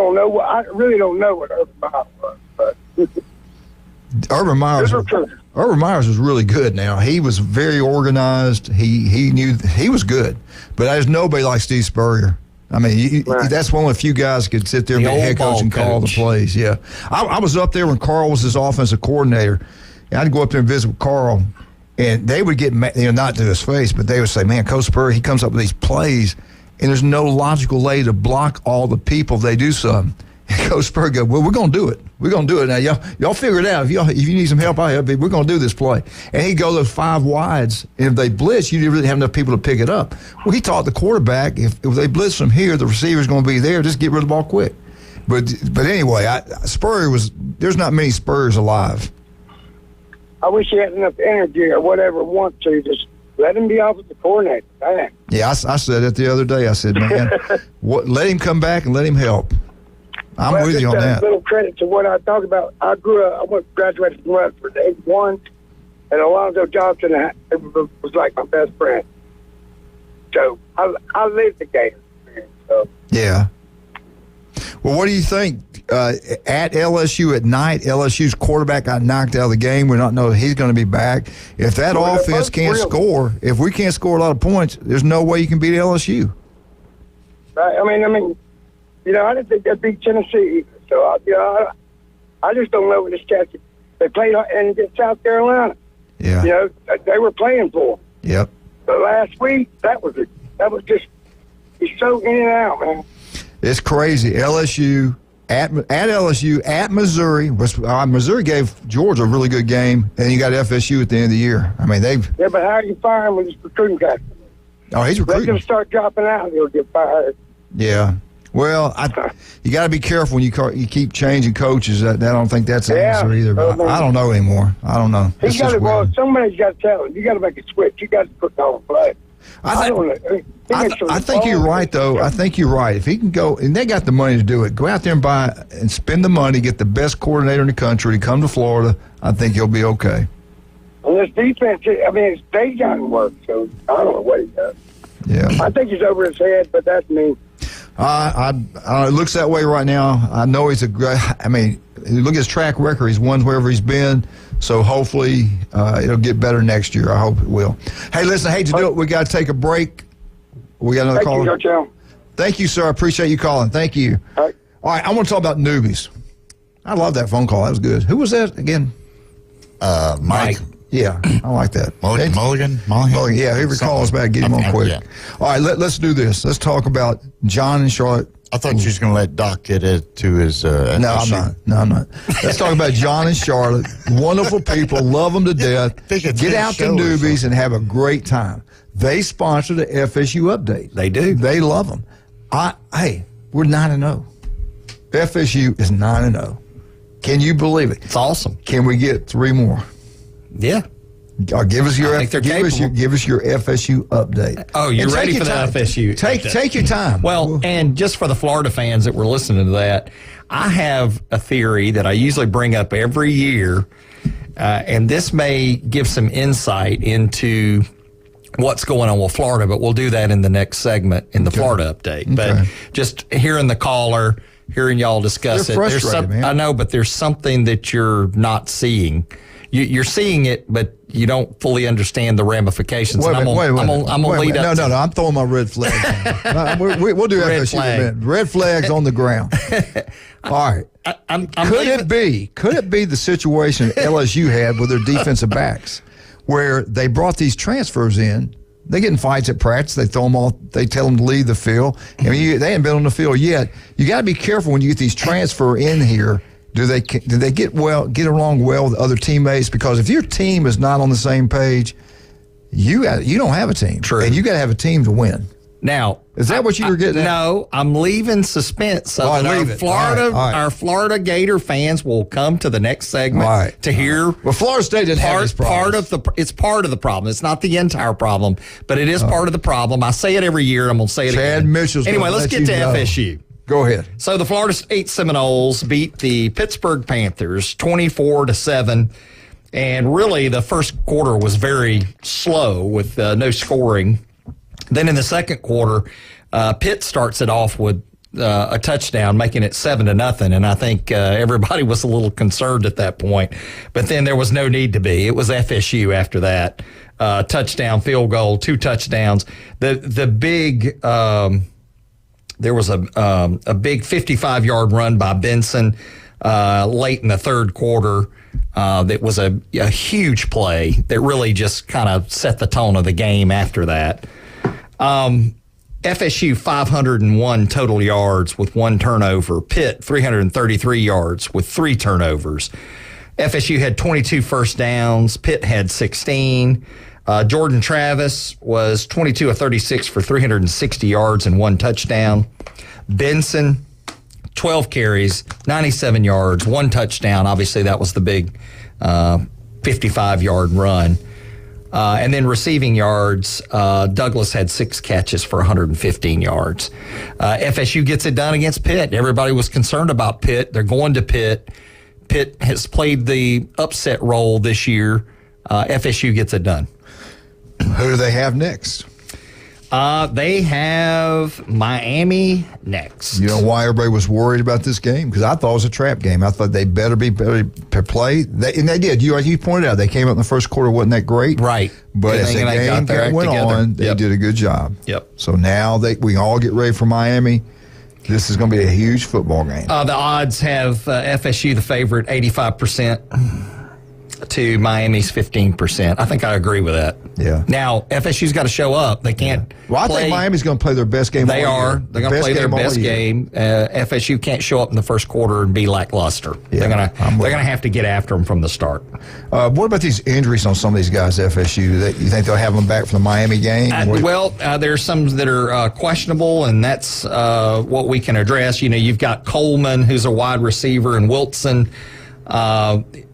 really don't know what Urban Meyer was, but Urban Myers was really good. Now he was very organized. He knew he was good, but there's nobody like Steve Spurrier. I mean, that's one of the few guys that could sit there and be head coach and call the plays. Yeah, I was up there when Carl was his offensive coordinator. And I'd go up there and visit with Carl, and they would get not to his face, but they would say, "Man, Coach Spurrier, he comes up with these plays, and there's no logical way to block all the people if they do something." And Coach Spurrier goes, "Well, we're going to do it. We're going to do it now. Y'all figure it out. If you need some help, I'll help you. We're going to do this play." And he'd go those 5 wides, and if they blitz, you didn't really have enough people to pick it up. Well, he taught the quarterback, if they blitz from here, the receiver's going to be there. Just get rid of the ball quick. But anyway, Spurrier there's not many Spurriers alive. I wish he had enough energy or whatever want to just let him be offensive coordinator. Man. Yeah, I said it the other day. I said, man, let him come back and let him help. I'm with you on that. A little credit to what I talked about. I graduated from Rutherford at 81, and Alonzo Johnson was like my best friend. So I lived the game. So. Yeah. Well, what do you think? At LSU at night, LSU's quarterback got knocked out of the game. We don't know if he's going to be back. If that offense can't score, if we can't score a lot of points, there's no way you can beat LSU. Right. I mean, I didn't think they'd beat Tennessee either. So, I just don't know what this cat. They played in South Carolina. Yeah. They were playing for them. Yep. But last week, that was just, he's so in and out, man. It's crazy. LSU at LSU at Missouri. Missouri gave Georgia a really good game, and you got FSU at the end of the year. I mean, Yeah, but how do you fire him with his recruiting guy? Oh, he's recruiting. They're going to start dropping out, he'll get fired. Yeah. Well, you got to be careful when you keep changing coaches. I don't think that's the answer either. But I don't know anymore. I don't know. Somebody's got to tell him. You got to make a switch. You got to put on play. I think you're right, though. I think you're right. If he can go, and they got the money to do it, go out there and buy and spend the money, get the best coordinator in the country to come to Florida, I think he'll be okay. And this defense, they've gotten work, so I don't know what he does. Yeah. I think he's over his head, but that's me. It looks that way right now. I know he's look at his track record. He's won wherever he's been. So hopefully it'll get better next year. I hope it will. Hey, listen, I hate to do it. We got to take a break. We got another caller. Thank you, Coach. Thank you, sir. I appreciate you calling. Thank you. All right, I want to talk about newbies. I love that phone call. That was good. Who was that again? Mike. Yeah, I like that. Mulligan? Yeah, he calls back. Get him on quick. Yeah. All right, let's do this. Let's talk about John and Charlotte. I thought you was going to let Doc get it to his... No, I'm not. Let's talk about John and Charlotte. Wonderful people. Love them to death. Get out to newbies and have a great time. They sponsor the FSU Update. They do. They love them. Hey, we're 9-0. FSU is 9-0. Can you believe it? It's awesome. Can we get 3 more? Yeah. Give us your FSU update. Oh, you're ready for the FSU? Take your time. Well, and just for the Florida fans that were listening to that, I have a theory that I usually bring up every year, and this may give some insight into what's going on with Florida, but we'll do that in the next segment in the Florida update. Okay. But just hearing the caller, hearing y'all discuss They're it, frustrated, man. I know, but there's something that you're not seeing. You're seeing it, but you don't fully understand the ramifications. Wait a minute. I'm going to lead up. No. I'm throwing my red flag. We'll do Red FSU flag. in a minute. Red flags on the ground. All right. Could it be the situation LSU had with their defensive backs, where they brought these transfers in? They get in fights at practice. They throw them off. They tell them to leave the field. I mean, they haven't been on the field yet. You got to be careful when you get these transfer in here. Do they get along well with other teammates? Because if your team is not on the same page, you don't have a team. True. And you got to have a team to win. Now, is that what you were getting at? No, I'm leaving suspense so that our Florida Gator fans will come to the next segment to hear. Well, Florida State didn't have this problem. It's part of the problem. It's not the entire problem, but it is part of the problem. I say it every year. I'm going to say it again. Chad Mitchell's anyway, let's get to FSU. Go ahead. So the Florida State Seminoles beat the Pittsburgh Panthers 24-7, and really the first quarter was very slow with no scoring. Then in the second quarter, Pitt starts it off with a touchdown, making it 7-0, and I think everybody was a little concerned at that point. But then there was no need to be. It was FSU after that. Touchdown, field goal, 2 touchdowns. The big there was a big 55-yard run by Benson late in the third quarter. That was a huge play that really just kind of set the tone of the game after that. FSU 501 total yards with 1 turnover. Pitt 333 yards with 3 turnovers. FSU had 22 first downs. Pitt had 16. Jordan Travis was 22 of 36 for 360 yards and 1 touchdown. Benson 12 carries, 97 yards, 1 touchdown. Obviously, that was the big 55-yard run. And then receiving yards, Douglas had 6 catches for 115 yards. FSU gets it done against Pitt. Everybody was concerned about Pitt. They're going to Pitt. Pitt has played the upset role this year. FSU gets it done. Who do they have next? They have Miami next. You know why everybody was worried about this game? Because I thought it was a trap game. I thought they better play. And they did. You pointed out they came up in the first quarter, wasn't that great? Right. But as the game went on, they did a good job. Yep. So now we can all get ready for Miami. This is going to be a huge football game. The odds have FSU the favorite 85%. To Miami's 15%. I think I agree with that. Yeah. Now, FSU's got to show up. They can't I think Miami's going to play their best game They all are. year. They're going to play their best game. FSU can't show up in the first quarter and be lackluster. Yeah, they're going to have to get after them from the start. What about these injuries on some of these guys, FSU? You think they'll have them back from the Miami game? There's some that are questionable, and that's what we can address. You know, you've got Coleman, who's a wide receiver, and Wilson.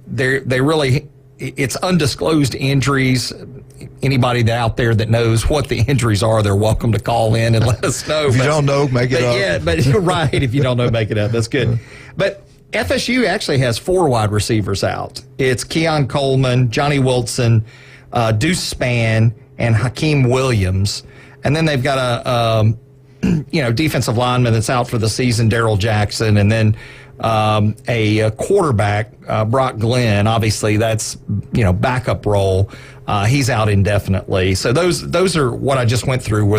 They really, it's undisclosed injuries. Anybody out there that knows what the injuries are, they're welcome to call in and let us know. If you don't know, make it up. Yeah, but you're right. If you don't know, make it up. That's good. But FSU actually has 4 wide receivers out. It's Keon Coleman, Johnny Wilson, Deuce Spann, and Hakeem Williams. And then they've got a defensive lineman that's out for the season, Darrell Jackson, and then a quarterback, Brock Glenn. Obviously, that's backup role. He's out indefinitely. So those are what I just went through.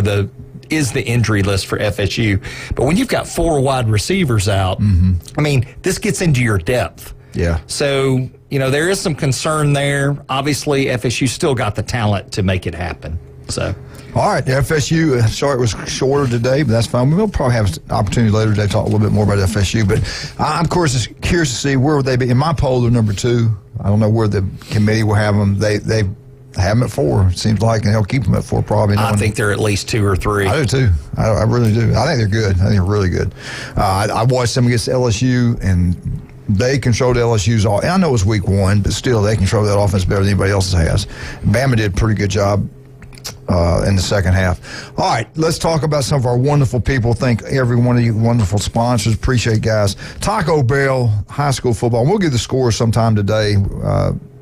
Is the injury list for FSU? But when you've got 4 wide receivers out, I mean, this gets into your depth. Yeah. So there is some concern there. Obviously, FSU still got the talent to make it happen. So. All right, FSU, sorry it was shorter today, but that's fine. We'll probably have an opportunity later today to talk a little bit more about FSU. But I'm, of course, curious to see where would they be. In my poll, they're number 2. I don't know where the committee will have them. They have them at 4. Seems like, and they'll keep them at 4 probably. I think they're at least 2 or 3. I do too. I really do. I think they're good. I think they're really good. I watched them against LSU, and they controlled LSU's all. And I know it was week 1, but still, they control that offense better than anybody else has. Bama did a pretty good job in the second half. All right, let's talk about some of our wonderful people. Thank every one of you wonderful sponsors. Appreciate, guys. Taco Bell, high school football. We'll get the scores sometime today.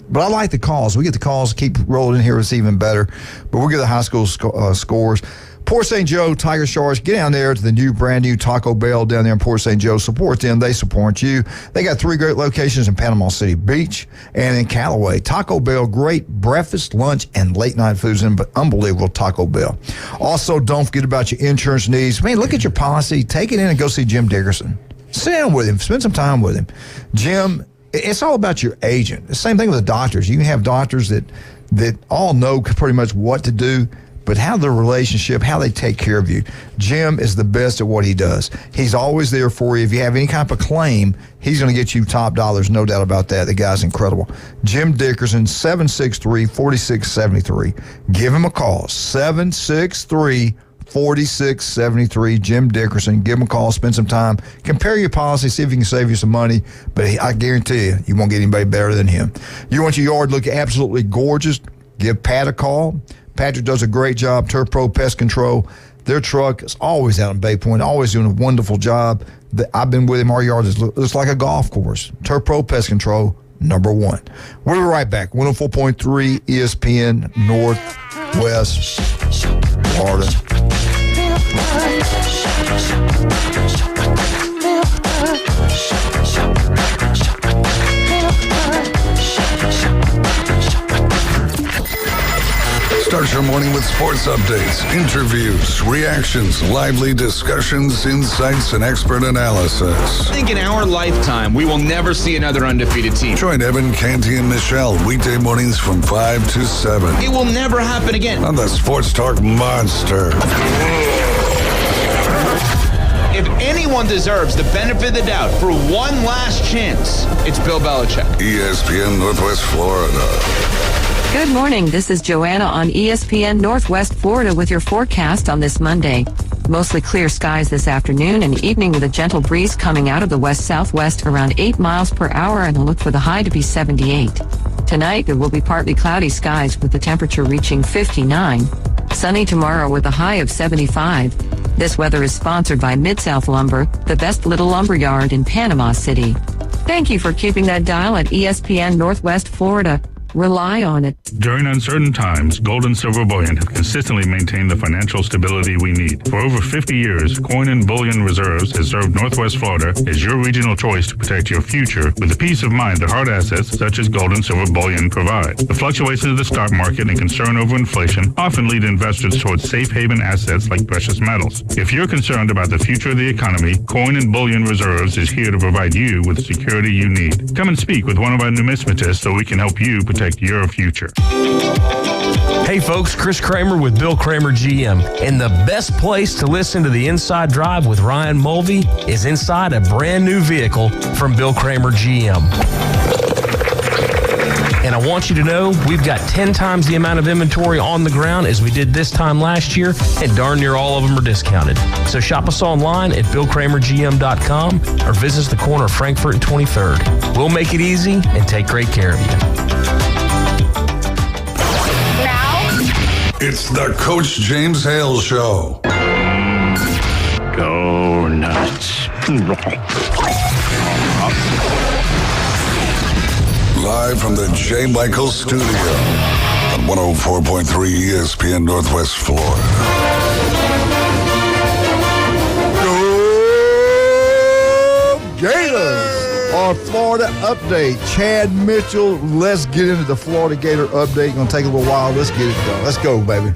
But I like the calls. We get the calls. Keep rolling in here. It's even better. But we'll get the high school scores. Port St. Joe, Tiger Sharks, get down there to the brand new Taco Bell down there in Port St. Joe. Support them. They support you. They got 3 great locations in Panama City Beach and in Callaway. Taco Bell, great breakfast, lunch, and late night foods, but unbelievable Taco Bell. Also, don't forget about your insurance needs. Man, look at your policy. Take it in and go see Jim Dickerson. Sit down with him. Spend some time with him. Jim, it's all about your agent. The same thing with the doctors. You can have doctors that all know pretty much what to do, but how their relationship, how they take care of you. Jim is the best at what he does. He's always there for you. If you have any kind of a claim, he's going to get you top dollars, no doubt about that. The guy's incredible. Jim Dickerson, 763-4673. Give him a call, 763-4673. Jim Dickerson. Give him a call, spend some time, compare your policy, see if he can save you some money. But I guarantee you won't get anybody better than him. You want your yard to look absolutely gorgeous? Give Pat a call. Patrick does a great job. Turf Pro Pest Control. Their truck is always out in Bay Point, always doing a wonderful job. I've been with him. Our yard looks like a golf course. Turf Pro Pest Control, number 1. We'll be right back. 104.3 ESPN Northwest Florida. Start your morning with sports updates, interviews, reactions, lively discussions, insights, and expert analysis. I think in our lifetime, we will never see another undefeated team. Join Evan, Canty, and Michelle weekday mornings from 5 to 7. It will never happen again. On the Sports Talk Monster. If anyone deserves the benefit of the doubt for one last chance, it's Bill Belichick. ESPN Northwest Florida. Good morning. This is Joanna on ESPN Northwest Florida with your forecast on this Monday. Mostly clear skies this afternoon and evening with a gentle breeze coming out of the west-southwest around 8 miles per hour and a look for the high to be 78. Tonight, there will be partly cloudy skies with the temperature reaching 59. Sunny tomorrow with a high of 75. This weather is sponsored by Mid-South Lumber, the best little lumber yard in Panama City. Thank you for keeping that dial at ESPN Northwest Florida. Rely on it. During uncertain times, Gold and Silver Bullion have consistently maintained the financial stability we need. For over 50 years, Coin and Bullion Reserves has served Northwest Florida as your regional choice to protect your future with the peace of mind that hard assets such as Gold and Silver Bullion provide. The fluctuations of the stock market and concern over inflation often lead investors towards safe haven assets like precious metals. If you're concerned about the future of the economy, Coin and Bullion Reserves is here to provide you with the security you need. Come and speak with one of our numismatists so we can help you protect your future. Hey folks, Chris Kramer with Bill Kramer GM. And the best place to listen to the Inside Drive with Ryan Mulvey is inside a brand new vehicle from Bill Kramer GM. And I want you to know we've got 10 times the amount of inventory on the ground as we did this time last year, and darn near all of them are discounted. So shop us online at BillKramerGM.com or visit us the corner of Frankfurt and 23rd. We'll make it easy and take great care of you. It's the Coach James Hale Show. Go nuts. Live from the J. Michael Studio on 104.3 ESPN Northwest Florida. Go Gators! Our Florida update. Chad Mitchell, let's get into the Florida Gator update. Going to take a little while. Let's get it done. Let's go, baby.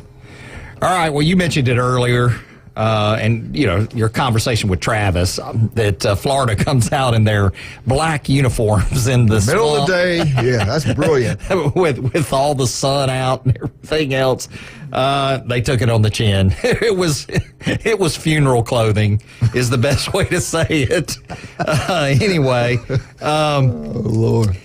All right. Well, you mentioned it earlier, and, you know, your conversation with Travis, that Florida comes out in their black uniforms in the middle of the day. Yeah, that's brilliant. with all the sun out and everything else. They took it on the chin. It was funeral clothing is the best way to say it. Anyway. Oh, Lord.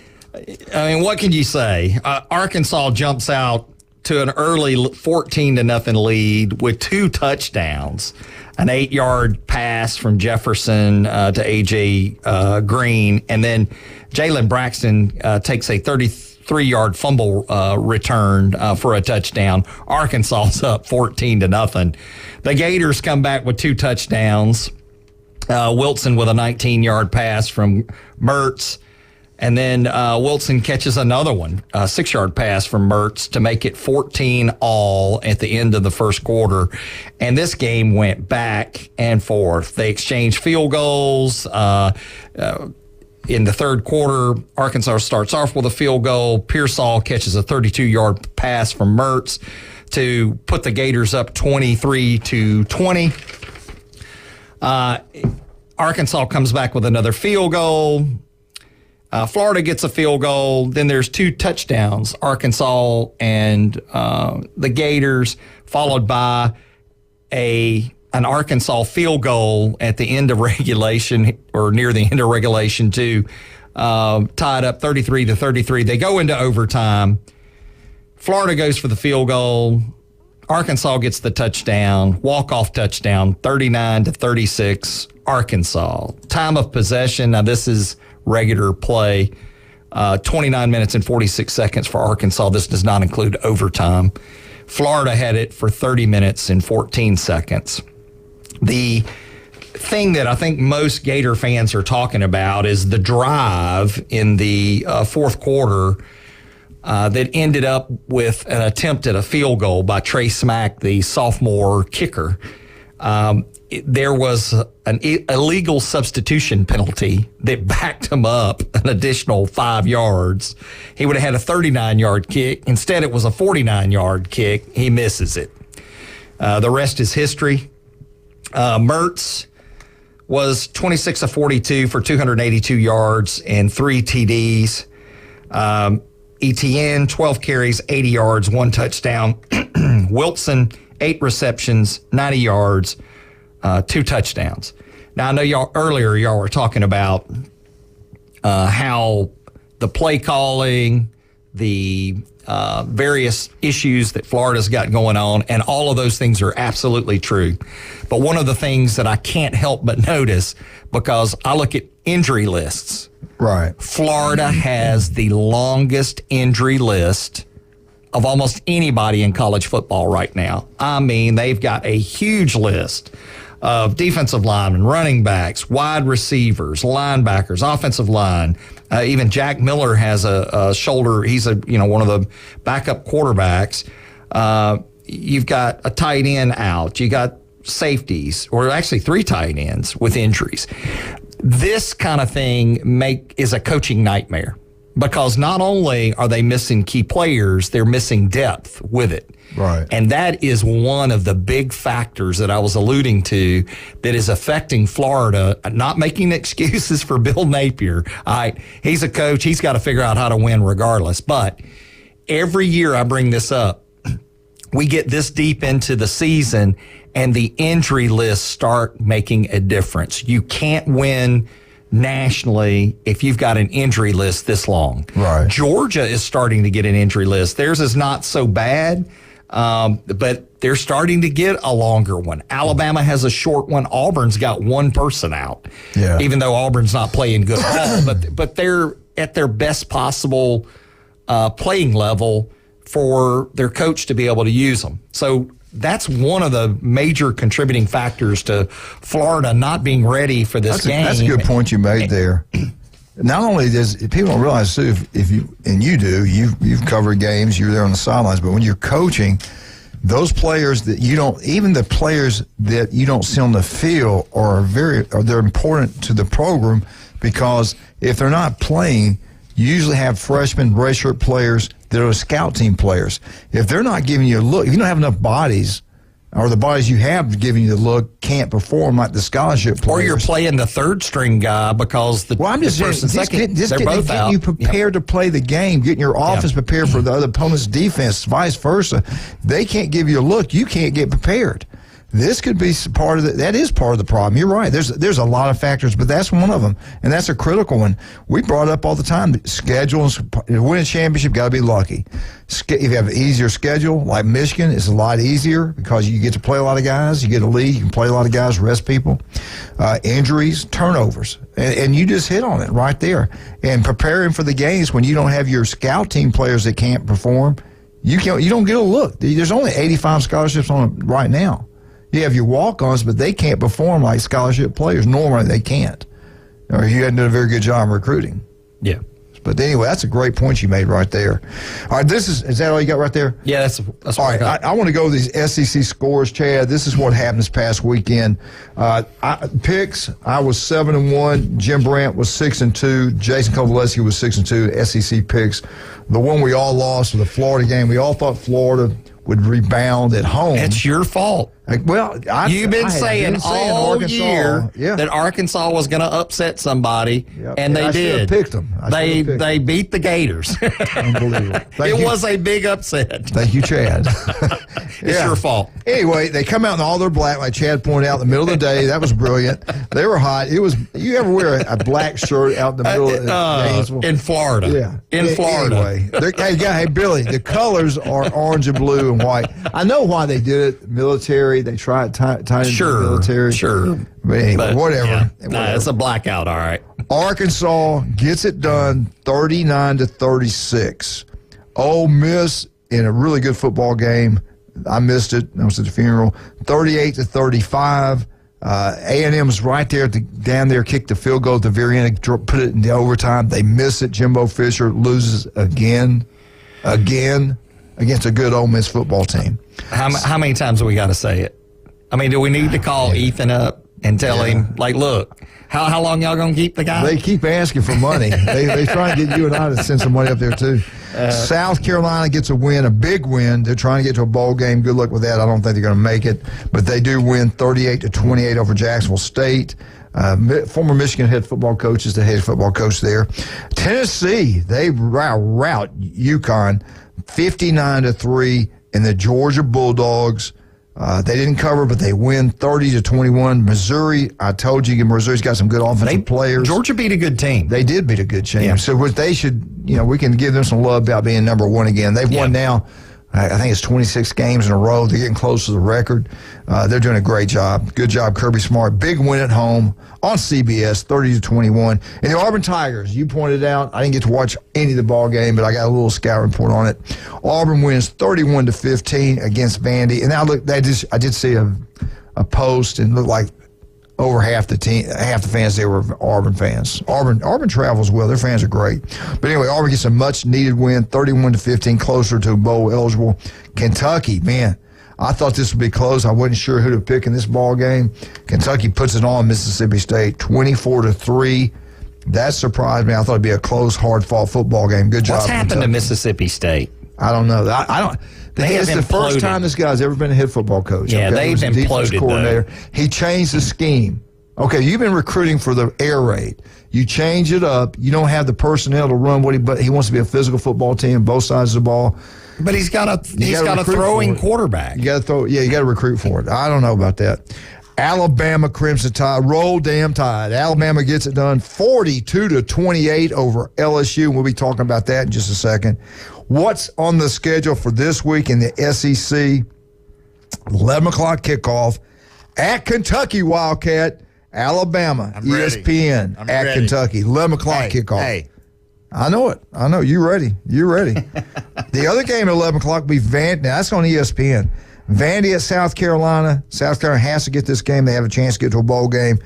I mean, what can you say? Arkansas jumps out to an early 14-0 lead with 2 touchdowns. An 8-yard pass from Jefferson to A.J. Green, and then Jalen Braxton takes a 33-yard fumble return for a touchdown. Arkansas's up 14-0. The Gators come back with 2 touchdowns. Wilson with a 19-yard pass from Mertz. And then Wilson catches another one, a 6-yard pass from Mertz to make it 14-all at the end of the first quarter. And this game went back and forth. They exchanged field goals. In the third quarter, Arkansas starts off with a field goal. Pearsall catches a 32-yard pass from Mertz to put the Gators up 23-20. Arkansas comes back with another field goal. Florida gets a field goal. Then there's 2 touchdowns, Arkansas and the Gators, followed by an Arkansas field goal at the end of regulation, or near the end of regulation, to tied up 33-33. They go into overtime. Florida goes for the field goal. Arkansas gets the touchdown, walk-off touchdown, 39-36, Arkansas. Time of possession, now this is regular play, 29 minutes and 46 seconds for Arkansas. This does not include overtime. Florida had it for 30 minutes and 14 seconds. The thing that I think most Gator fans are talking about is the drive in the fourth quarter that ended up with an attempt at a field goal by Trey Smack, the sophomore kicker. There was an illegal substitution penalty that backed him up an additional 5 yards. He would have had a 39-yard kick. Instead, it was a 49-yard kick. He misses it. The rest is history. Mertz was 26 of 42 for 282 yards and 3 TDs. Etienne, 12 carries, 80 yards, 1 touchdown. Wilson, 8 receptions, 90 yards, 2 touchdowns. Now, I know y'all were talking about how the play calling, the various issues that Florida's got going on, and all of those things are absolutely true. But one of the things that I can't help but notice, because I look at injury lists. Right. Florida has the longest injury list of almost anybody in college football right now. I mean, they've got a huge list of defensive linemen, running backs, wide receivers, linebackers, offensive line. Even Jack Miller has a shoulder. He's one of the backup quarterbacks. You've got a tight end out. You got safeties, or actually 3 tight ends with injuries. This kind of thing is a coaching nightmare, because not only are they missing key players, they're missing depth with it. Right. And that is one of the big factors that I was alluding to that is affecting Florida. Not making excuses for Bill Napier. He's a coach. He's got to figure out how to win regardless. But every year I bring this up, we get this deep into the season and the injury lists start making a difference. You can't win nationally if you've got an injury list this long. Right. Georgia is starting to get an injury list. Theirs is not so bad, but they're starting to get a longer one. Alabama has a short one. Auburn's got 1 person out, even though Auburn's not playing good ball. But they're at their best possible playing level for their coach to be able to use them. So that's one of the major contributing factors to Florida not being ready for this game. That's a good point you made there. Not only does people don't realize too, if you've covered games, you're there on the sidelines, but when you're coaching, those players that you don't, even the players that you don't see on the field they're important to the program, because if they're not playing, you usually have freshmen, redshirt players that are scout team players. If they're not giving you a look, if you don't have enough bodies, or the bodies you have giving you the look can't perform like the scholarship players. Or you're playing the third string guy because the first and second, they're both out. Getting you prepared to play the game, getting your offense prepared for the other opponent's defense, vice versa. They can't give you a look. You can't get prepared. this could be part of that is part of the problem. You're right. There's a lot of factors, but that's one of them, and that's a critical one. We brought up all the time. Schedules, to win a championship, got to be lucky. If you have an easier schedule, like Michigan, it's a lot easier because you get to play a lot of guys. You get a lead, you can play a lot of guys, rest people. Injuries, turnovers, and you just hit on it right there. And preparing for the games when you don't have your scout team players that can't perform, you don't get a look. There's only 85 scholarships on it right now. You have your walk-ons, but they can't perform like scholarship players. Normally, they can't. Or you hadn't done a very good job recruiting. Yeah. But anyway, that's a great point you made right there. All right, is that all you got right there? Yeah, that's all right. I want to go to these SEC scores, Chad. This is what happened this past weekend. Picks, I was 7-1. Jim Brandt was 6-2. Jason Kovaleski was 6-2. SEC picks. The one we all lost was the Florida game. We all thought Florida would rebound at home. It's your fault. You've been saying all Arkansas, year yeah, that Arkansas was going to upset somebody, and they I did. Picked them. They beat the Gators. Unbelievable. It was a big upset. Thank you, Chad. It's your fault. Anyway, they come out in all their black, like Chad pointed out, in the middle of the day. That was brilliant. They were hot. You ever wear a black shirt out in the middle of Gainesville? In Florida. Yeah. In Florida. Anyway, hey, Billy, the colors are orange and blue and white. I know why they did it. Military. They tried tying into the military. Sure. But anyway, whatever. Yeah. It's a blackout, all right. Arkansas gets it done 39-36. Ole Miss in a really good football game. I missed it. I was at the funeral. 38-35. A&M was right there down there, kicked the field goal at the very end, put it in the overtime. They miss it. Jimbo Fisher loses again against a good Ole Miss football team. How many times do we got to say it? I mean, do we need to call Ethan up and tell him, like, look, how long y'all going to keep the guy? They keep asking for money. they try to get you and I to send some money up there, too. South Carolina gets a win, a big win. They're trying to get to a bowl game. Good luck with that. I don't think they're going to make it. But they do win 38-28 over Jacksonville State. Former Michigan head football coach is the head football coach there. Tennessee, they rout UConn 59-3, and the Georgia Bulldogs, they didn't cover, but they win 30-21. Missouri, I told you, Missouri's got some good offensive players. Georgia beat a good team. They did beat a good team. Yeah. So what they should, we can give them some love about being number one again. They've won now, I think it's 26 games in a row. They're getting close to the record. They're doing a great job. Good job, Kirby Smart. Big win at home on CBS, 30-21. And the Auburn Tigers, you pointed out, I didn't get to watch any of the ball game, but I got a little scout report on it. Auburn wins 31-15 against Vandy. And I did see a post, and it looked like over half the fans there were Auburn fans. Auburn travels well. Their fans are great. But anyway, Auburn gets a much-needed win, 31-15, closer to bowl eligible. Kentucky, man, I thought this would be close. I wasn't sure who to pick in this ball game. Kentucky puts it on Mississippi State, 24-3. That surprised me. I thought it'd be a close, hard-fought football game. Good job. What's happened to Mississippi State? I don't know. I don't. It's the first time this guy's ever been a head football coach. Yeah, they've imploded, coordinator. He changed the scheme. Okay, you've been recruiting for the air raid. You change it up. You don't have the personnel to run but he wants to be a physical football team, both sides of the ball. But he's got a throwing quarterback. You got to throw. Yeah, you got to recruit for it. I don't know about that. Alabama Crimson Tide, roll damn Tide. Alabama gets it done 42-28 over LSU. We'll be talking about that in just a second. What's on the schedule for this week in the SEC? 11 o'clock kickoff at Kentucky Wildcat, Alabama, ESPN at ready. Kentucky. 11 o'clock kickoff. Hey. I know it. I know. You ready. You're ready. The other game at 11 o'clock will be Vandy. Now, that's on ESPN. Vandy at South Carolina. South Carolina has to get this game. They have a chance to get to a bowl game.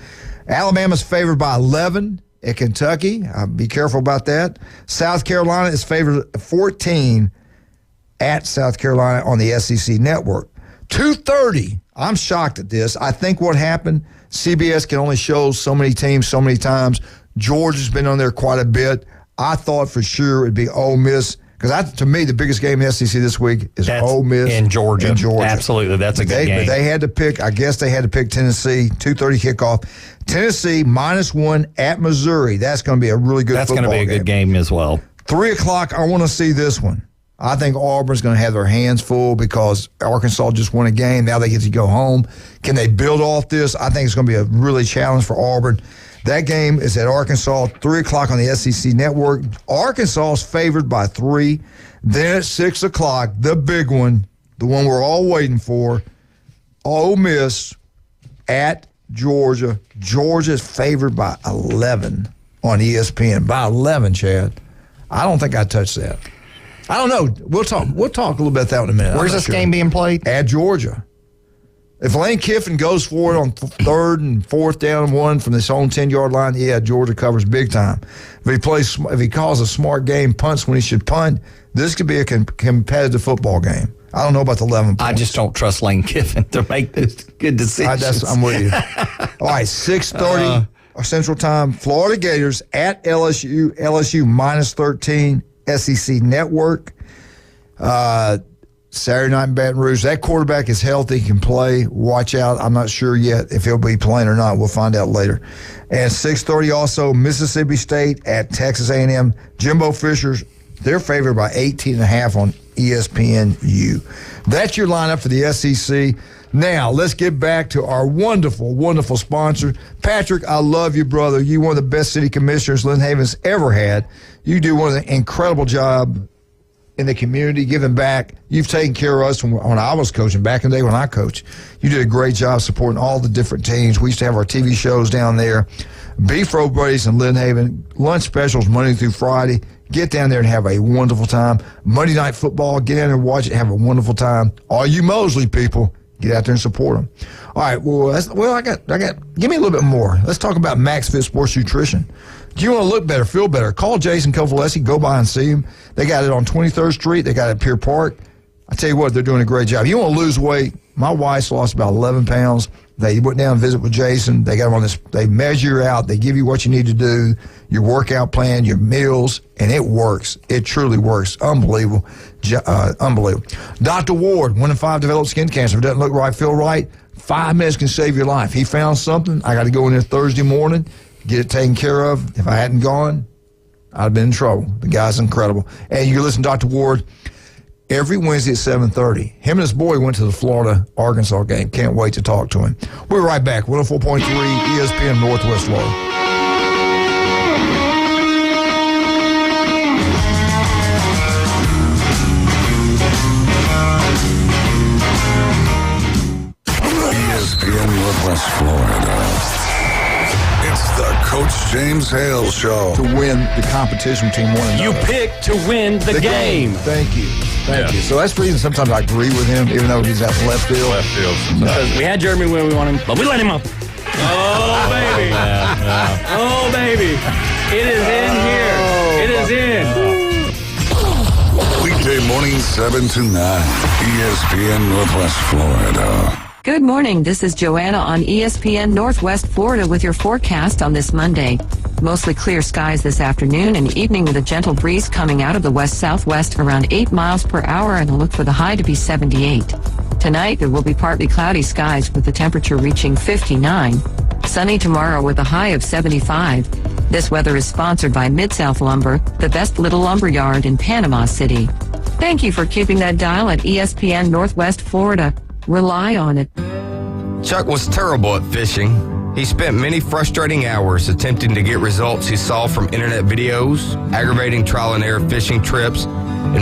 Alabama's favored by 11 at Kentucky. Be careful about that. South Carolina is favored 14 at South Carolina on the SEC network. 2:30. I'm shocked at this. I think what happened, CBS can only show so many teams so many times. Georgia's been on there quite a bit. I thought for sure it'd be Ole Miss. Because to me, the biggest game in the SEC this week is Ole Miss and Georgia. Absolutely, that's a good game. But they had to pick, I guess they had to pick Tennessee, 2:30 kickoff. Tennessee -1 at Missouri. That's going to be a really good football game. That's going to be a good game as well. 3 o'clock, I want to see this one. I think Auburn's going to have their hands full because Arkansas just won a game. Now they get to go home. Can they build off this? I think it's going to be a really challenge for Auburn. That game is at Arkansas, 3 o'clock on the SEC Network. Arkansas is favored by 3. Then at 6 o'clock, the big one, the one we're all waiting for, Ole Miss at Georgia. Georgia's favored by 11 on ESPN. By 11, Chad. I don't think I'd touch that. I don't know. We'll talk a little bit about that in a minute. Where's this game being played? At Georgia. If Lane Kiffin goes for it on 3rd and 4th down and 1 from his own 10-yard line, yeah, Georgia covers big time. If he calls a smart game, punts when he should punt, this could be a competitive football game. I don't know about the 11 points. I just don't trust Lane Kiffin to make this good decisions. I'm with you. All right, 6:30 Central Time, Florida Gators at LSU. LSU minus 13, SEC Network. Saturday night in Baton Rouge. That quarterback is healthy, can play. Watch out. I'm not sure yet if he'll be playing or not. We'll find out later. And 6:30 also, Mississippi State at Texas A&M. Jimbo Fisher's, they're favored by 18.5 on ESPNU. That's your lineup for the SEC. Now, let's get back to our wonderful, wonderful sponsor. Patrick, I love you, brother. You're one of the best city commissioners Lynn Haven's ever had. You do one of the incredible job in the community, giving back. You've taken care of us when I was coaching, back in the day when I coached. You did a great job supporting all the different teams. We used to have our TV shows down there. Beef Row Buddies in Lynn Haven. Lunch specials Monday through Friday. Get down there and have a wonderful time. Monday Night Football, get down there and watch it, have a wonderful time. All you Mosley people, get out there and support them. All right, I got. Give me a little bit more. Let's talk about Max Fit Sports Nutrition. Do you want to look better, feel better? Call Jason Kovalesi. Go by and see him. They got it on 23rd Street. They got it at Pier Park. I tell you what, they're doing a great job. You want to lose weight? My wife's lost about 11 pounds. They went down and visit with Jason. They got them on this. They measure you out. They give you what you need to do, your workout plan, your meals, and it works. It truly works. Unbelievable. Unbelievable. Dr. Ward, 1 in 5 develop skin cancer. If it doesn't look right, feel right, 5 minutes can save your life. He found something. I got to go in there Thursday morning, get it taken care of. If I hadn't gone, I'd have been in trouble. The guy's incredible. And you can listen to Dr. Ward every Wednesday at 7:30. Him and his boy went to the Florida-Arkansas game. Can't wait to talk to him. We're right back. 104.3 ESPN Northwest Florida. ESPN Northwest Florida. It's the Coach James Hale Show. To win the competition between one another. You pick to win the game. Thank you. Thank you. So that's the reason sometimes I agree with him, even though he's out left field. Left field. Because we had Jeremy where we want him, but we let him up. Oh, baby. Oh, baby. It is in here. It is in. Weekday morning 7 to 9. ESPN Northwest Florida. Good morning. This is Joanna on ESPN Northwest Florida with your forecast on this Monday. Mostly clear skies this afternoon and evening with a gentle breeze coming out of the west-southwest around 8 miles per hour and a look for the high to be 78. Tonight, there will be partly cloudy skies with the temperature reaching 59. Sunny tomorrow with a high of 75. This weather is sponsored by Mid-South Lumber, the best little lumber yard in Panama City. Thank you for keeping that dial at ESPN Northwest Florida. Rely on it. Chuck was terrible at fishing. He spent many frustrating hours attempting to get results he saw from internet videos, aggravating trial and error fishing trips,